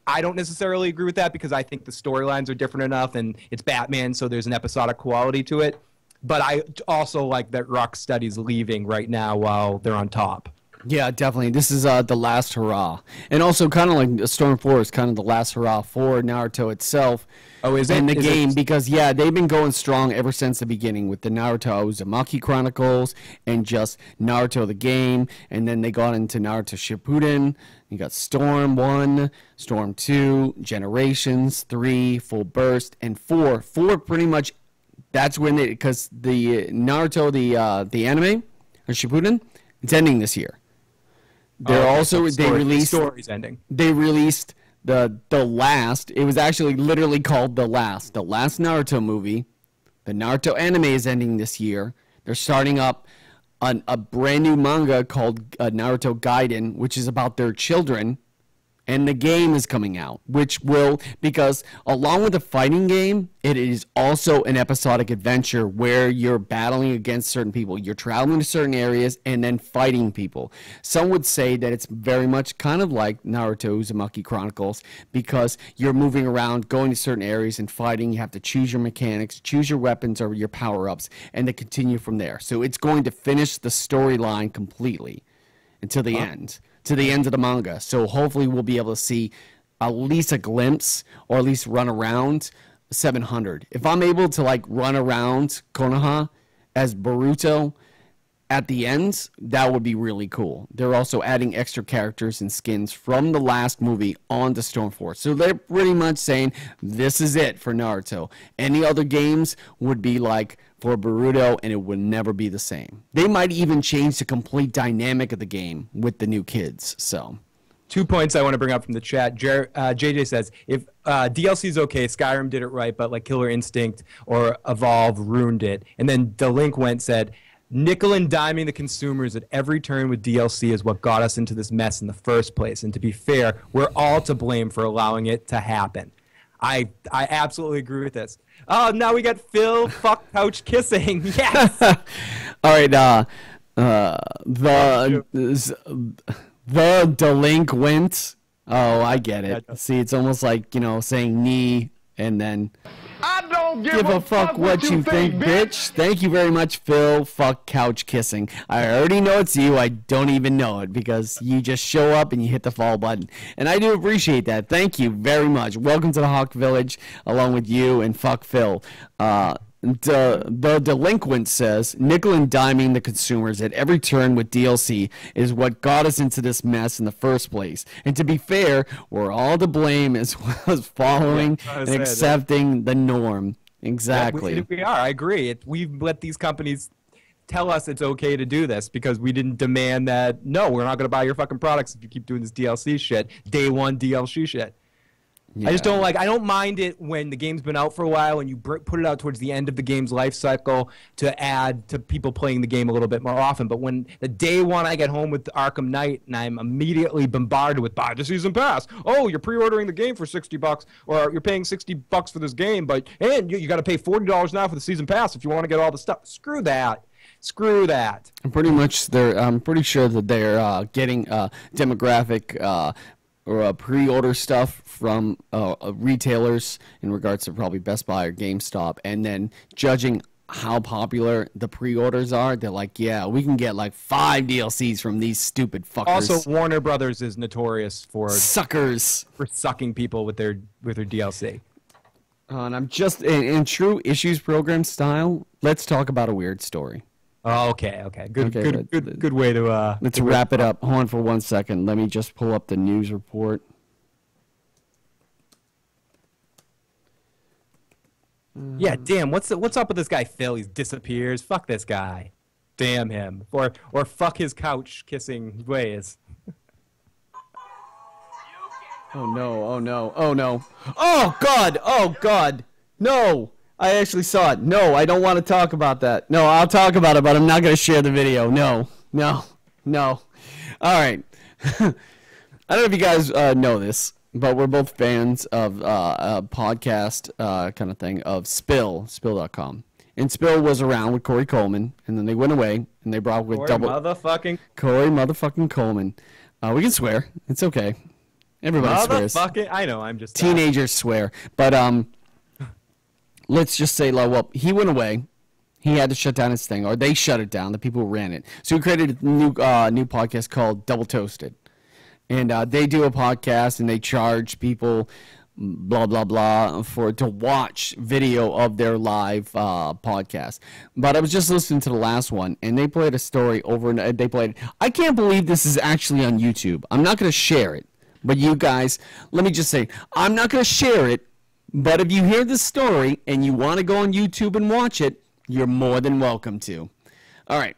I don't necessarily agree with that because I think the storylines are different enough and it's Batman, so there's an episodic quality to it. But I also like that Rocksteady's leaving right now while they're on top. Yeah, definitely. This is the last hurrah. And also kind of like Storm 4 is kind of the last hurrah for Naruto itself. Oh, is it? And the game, because, yeah, they've been going strong ever since the beginning with the Naruto Uzumaki Chronicles and just Naruto the game. And then they got into Naruto Shippuden. You got Storm 1, Storm 2, Generations, 3, Full Burst, and 4. 4 pretty much... That's when because the Naruto, the anime, or Shippuden, it's ending this year. They're they released the story's ending. They released the last. It was actually literally called the last Naruto movie. The Naruto anime is ending this year. They're starting up a brand new manga called Naruto Gaiden, which is about their children. And the game is coming out, which will, because along with the fighting game, it is also an episodic adventure where you're battling against certain people. You're traveling to certain areas and then fighting people. Some would say that it's very much kind of like Naruto Uzumaki Chronicles because you're moving around, going to certain areas and fighting. You have to choose your mechanics, choose your weapons or your power-ups, and then continue from there. So it's going to finish the storyline completely until the end. To the end of the manga. So hopefully we'll be able to see at least a glimpse or at least run around 700. If I'm able to like run around Konoha as Boruto at the end, that would be really cool. They're also adding extra characters and skins from the last movie on to Stormforce. So they're pretty much saying this is it for Naruto. Any other games would be like for Boruto, and it would never be the same. They might even change the complete dynamic of the game with the new kids. So, 2 points I want to bring up from the chat. JJ says, if DLC is okay, Skyrim did it right, but like Killer Instinct or Evolve ruined it. And then Delinquent said, nickel and diming the consumers at every turn with DLC is what got us into this mess in the first place. And to be fair, we're all to blame for allowing it to happen. I absolutely agree with this. Oh, now we got Phil fuck couch kissing. Yes. All right. The delinquent. Oh, I get it. See, it's almost like saying knee and then. I don't give a fuck what you think, bitch. Thank you very much, Phil. Fuck couch kissing. I already know it's you. I don't even know it because you just show up and you hit the follow button. And I do appreciate that. Thank you very much. Welcome to the Hawk Village along with you and fuck Phil. The delinquent says, nickel and diming the consumers at every turn with DLC is what got us into this mess in the first place. And to be fair, we're all to blame as well as following and accepting the norm. Exactly. Yeah, we are. I agree. We've let these companies tell us it's okay to do this because we didn't demand that, no, we're not going to buy your fucking products if you keep doing this DLC shit. Day one DLC shit. I just don't I don't mind it when the game's been out for a while and you put it out towards the end of the game's life cycle to add to people playing the game a little bit more often. But when the day one I get home with Arkham Knight and I'm immediately bombarded with buy the season pass. Oh, you're pre-ordering the game for $60 or you're paying $60 for this game, and you got to pay $40 now for the season pass if you want to get all the stuff. Screw that. Screw that. I'm pretty sure that they're getting demographic or pre-order stuff from retailers in regards to probably Best Buy or GameStop, and then judging how popular the pre-orders are. They're like, yeah, we can get like 5 DLCs from these stupid fuckers. Also, Warner Brothers is notorious for suckers, for sucking people with their DLC. And I'm just in true Issues program style. Let's talk about a weird story. Oh, okay. Good way to. Let's wrap it up. Hold on for 1 second. Let me just pull up the news report. Yeah, damn. What's up with this guy Phil? He disappears. Fuck this guy. Damn him. Or fuck his couch kissing ways. Oh no! Oh no! Oh no! Oh God! Oh God! No! I actually saw it. No, I don't want to talk about that. No, I'll talk about it, but I'm not going to share the video. No. All right. I don't know if you guys know this, but we're both fans of a podcast kind of thing of Spill.com. And Spill was around with Corey Coleman, and then they went away, and they brought with Corey motherfucking Coleman. We can swear. It's okay. Everybody swears. I know. I'm just teenagers swear, but let's just say, well, he went away. He had to shut down his thing, or they shut it down. The people who ran it. So he created a new podcast called Double Toasted, and they do a podcast and they charge people, blah blah blah, to watch video of their live podcast. But I was just listening to the last one, and they played a story over, and they played. I can't believe this is actually on YouTube. I'm not going to share it, but you guys, let me just say, I'm not going to share it. But if you hear this story and you want to go on YouTube and watch it, you're more than welcome to. All right.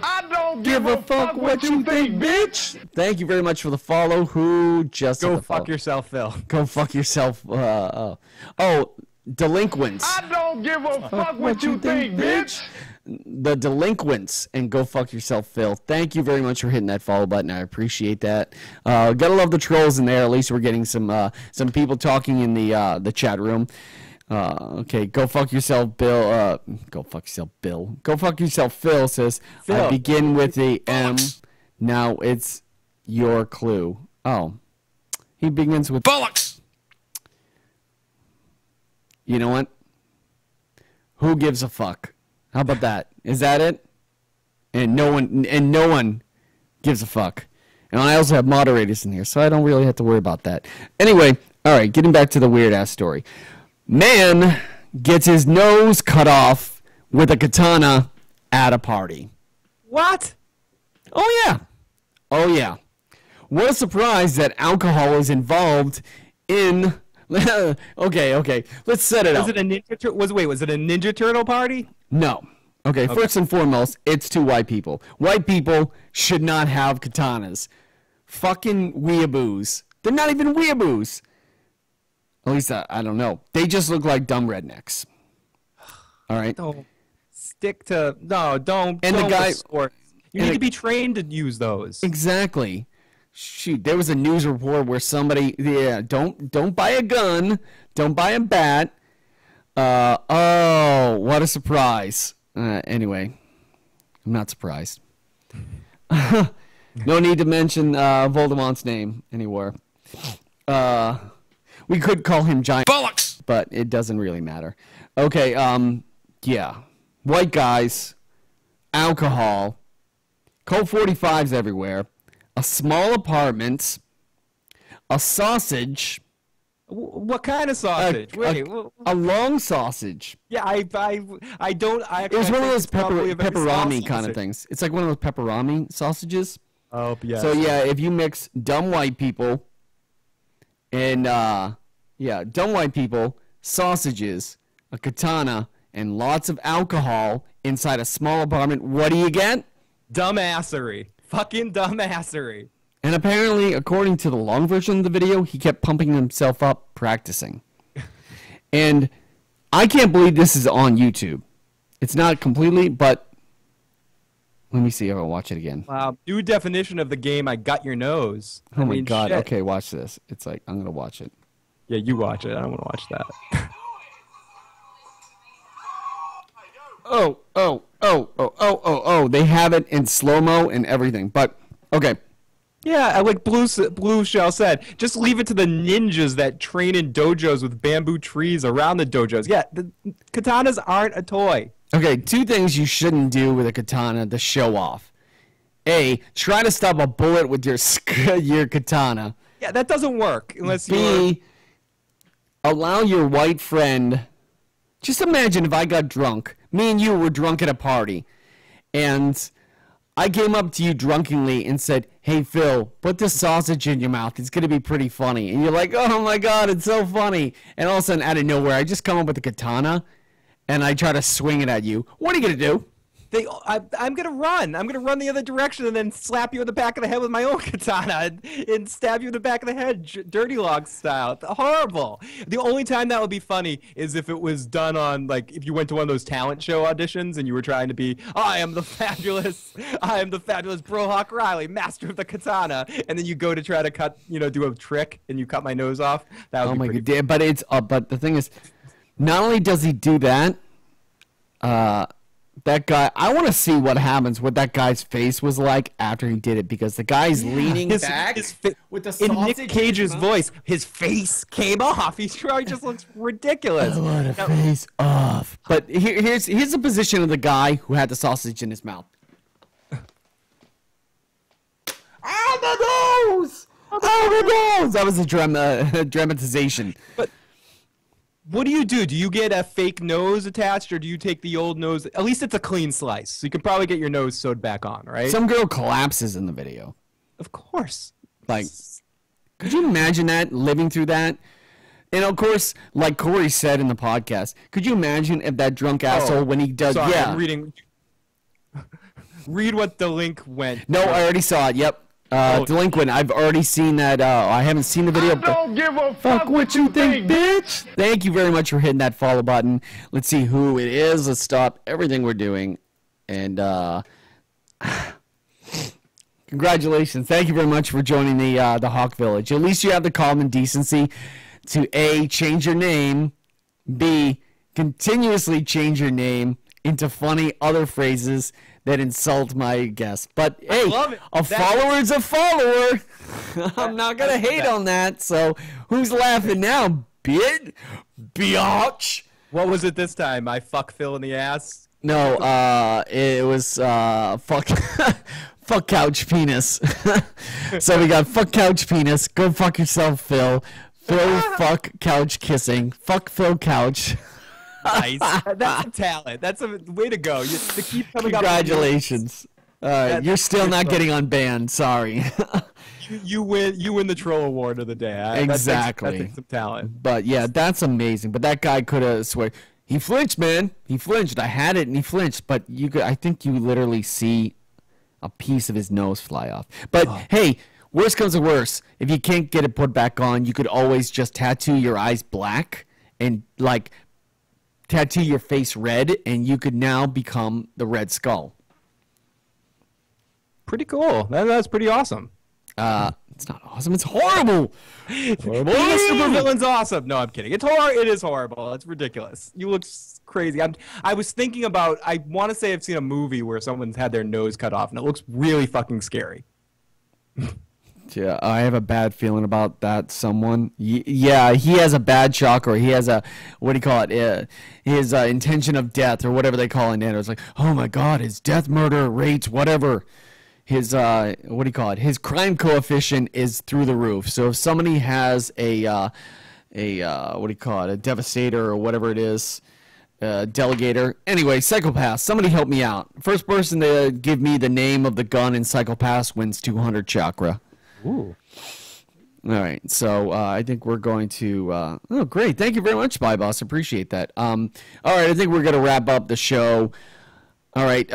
I don't give a fuck what you think, bitch. Thank you very much for the follow. Who just go fuck yourself, Phil. Go fuck yourself. Delinquents. I don't give a fuck what you think, bitch. The Delinquents and Go Fuck Yourself, Phil. Thank you very much for hitting that follow button. I appreciate that. Gotta love the trolls in there. At least we're getting some people talking in the chat room. Okay, Go Fuck Yourself, Bill. Go Fuck Yourself, Bill. Go Fuck Yourself, Phil says, Phil. I begin with the M. Now it's your clue. Oh. He begins with bollocks. You know what? Who gives a fuck? How about that? Is that it? And no one gives a fuck. And I also have moderators in here, so I don't really have to worry about that. Anyway, all right, getting back to the weird-ass story. Man gets his nose cut off with a katana at a party. What? Oh, yeah. Oh, yeah. What a surprise that alcohol is involved in... Okay. Let's set it up. Was it a Ninja Turtle party? No. Okay, first and foremost, it's 2 white people. White people should not have katanas. Fucking weeaboos. They're not even weeaboos. At least, I don't know. They just look like dumb rednecks. All right? Don't stick to... No, don't... And the guy... You need to be trained to use those. Exactly. Shoot, there was a news report where somebody... Yeah, don't buy a gun. Don't buy a bat. Oh, what a surprise. Anyway, I'm not surprised. No need to mention Voldemort's name anywhere. We could call him Giant Bollocks, but it doesn't really matter. Okay, yeah. White guys, alcohol, Colt 45s everywhere, a small apartment, a sausage... What kind of sausage? A long sausage. Yeah, I don't. It was one of those pepperoni kind of things. It's like one of those pepperoni sausages. Oh, yeah. So yeah, if you mix dumb white people and dumb white people, sausages, a katana, and lots of alcohol inside a small apartment, what do you get? Dumbassery. Fucking dumbassery. And apparently, according to the long version of the video, he kept pumping himself up practicing. And I can't believe this is on YouTube. It's not completely, but let me see if I'll watch it again. Wow. New definition of the game, I got your nose. Oh my God. Shit. Okay, watch this. It's like, I'm going to watch it. Yeah, you watch it. I don't want to watch that. Oh. They have it in slow-mo and everything. But, okay. Yeah, like Blue Shell said, just leave it to the ninjas that train in dojos with bamboo trees around the dojos. Yeah, the katanas aren't a toy. Okay, 2 things you shouldn't do with a katana to show off. A, try to stop a bullet with your katana. Yeah, that doesn't work unless you. B, allow your white friend. Just imagine if I got drunk. Me and you were drunk at a party, and I came up to you drunkenly and said, "Hey Phil, put the sausage in your mouth. It's gonna be pretty funny." And you're like, "Oh my God, it's so funny!" And all of a sudden, out of nowhere, I just come up with a katana, and I try to swing it at you. What are you gonna do? I'm gonna run. I'm gonna run the other direction and then slap you in the back of the head with my own katana and stab you in the back of the head, dirty log style. It's horrible. The only time that would be funny is if it was done on, like, if you went to one of those talent show auditions and you were trying to be, I am the fabulous BroHawkRiley, master of the katana, and then you go to try to cut, do a trick and you cut my nose off. That would be pretty God! But it's but the thing is, not only does he do that, that guy, I want to see what happens, what that guy's face was like after he did it, because the guy's leaning back with the sausage in Nick Cage's voice, his face came off. He just looks ridiculous. I want a face off. But here's the position of the guy who had the sausage in his mouth. Ah, the nose! Oh, the nose! That was a dramatization. But what do? Do you get a fake nose attached, or do you take the old nose? At least it's a clean slice, so you can probably get your nose sewed back on, right? Some girl collapses in the video. Of course. Like, could you imagine that, living through that? And of course, like Corey said in the podcast, could you imagine if that drunk asshole, when he does, sorry, yeah. I'm reading. Read what the link went. No, I already saw it. Yep. Delinquent. I've already seen that. I haven't seen the video. I don't give a fuck what you think, bitch. Thank you very much for hitting that follow button. Let's see who it is. Let's stop everything we're doing. And congratulations. Thank you very much for joining the Hawk Village. At least you have the common decency to A, change your name, B, continuously change your name into funny other phrases that insult my guests. But hey, a follower is a follower. I'm not gonna hate on that. So who's laughing now, biatch? What was it this time? I fuck Phil in the ass? No, it was fuck fuck couch penis. So we got fuck couch penis. Go fuck yourself, Phil. Phil fuck couch kissing. Fuck Phil couch. Nice. That's a talent. That's a way to go. To keep coming Congratulations. You're still not getting unbanned. Sorry. you win the troll award of the day. Exactly. That takes some talent. But yeah, that's amazing. But that guy could have swear he flinched, man. He flinched. I had it and he flinched. But I think you literally see a piece of his nose fly off. But hey, worst comes to worst. If you can't get it put back on, you could always just tattoo your eyes black and like tattoo your face red, and you could now become the Red Skull. Pretty cool. That's pretty awesome. It's not awesome. It's horrible. Being a supervillain's awesome. No, I'm kidding. It is horrible. It's ridiculous. You look crazy. I was thinking about. I want to say I've seen a movie where someone's had their nose cut off, and it looks really fucking scary. Yeah, I have a bad feeling about that someone. Yeah, he has a bad shock, or he has a, what do you call it, his intention of death, or whatever they call it. It's like, oh my God, his death murder rates, whatever. His, what do you call it, his crime coefficient is through the roof. So if somebody has a what do you call it, a devastator, or whatever it is, delegator. Anyway, Psychopath, somebody help me out. First person to give me the name of the gun in Psychopath wins 200 chakra. Ooh. All right, so I think we're going to. Oh, great! Thank you very much, Spy Boss. Appreciate that. All right, I think we're going to wrap up the show. All right,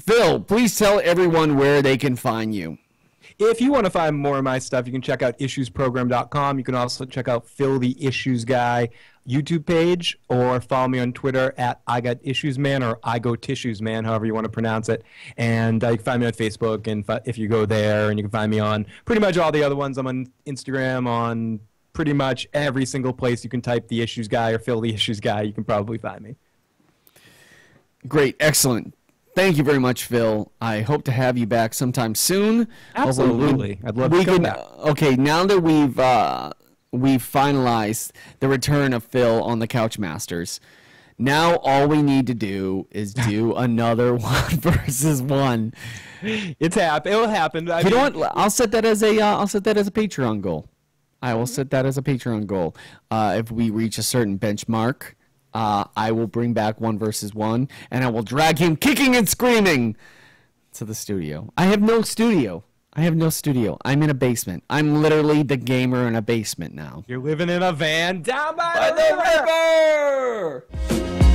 Phil, please tell everyone where they can find you. If you want to find more of my stuff, you can check out issuesprogram.com. You can also check out Phil the Issues Guy YouTube page, or follow me on Twitter at IGotIssuesMan or IGoTissuesMan, however you want to pronounce it. And you can find me on Facebook, and if you go there, and you can find me on pretty much all the other ones. I'm on Instagram, on pretty much every single place you can type the Issues Guy or Phil the Issues Guy. You can probably find me. Great, excellent. Thank you very much, Phil. I hope to have you back sometime soon. Absolutely. I'd love to come back. Okay, now that we've finalized the return of Phil on the Couch Masters, now all we need to do is do another 1v1. It'll happen. You know what? I'll set that as a Patreon goal. I will set that as a Patreon goal. If we reach a certain benchmark, I will bring back 1v1, and I will drag him kicking and screaming to the studio. I have no studio. I'm in a basement. I'm literally the gamer in a basement now. You're living in a van down by the river.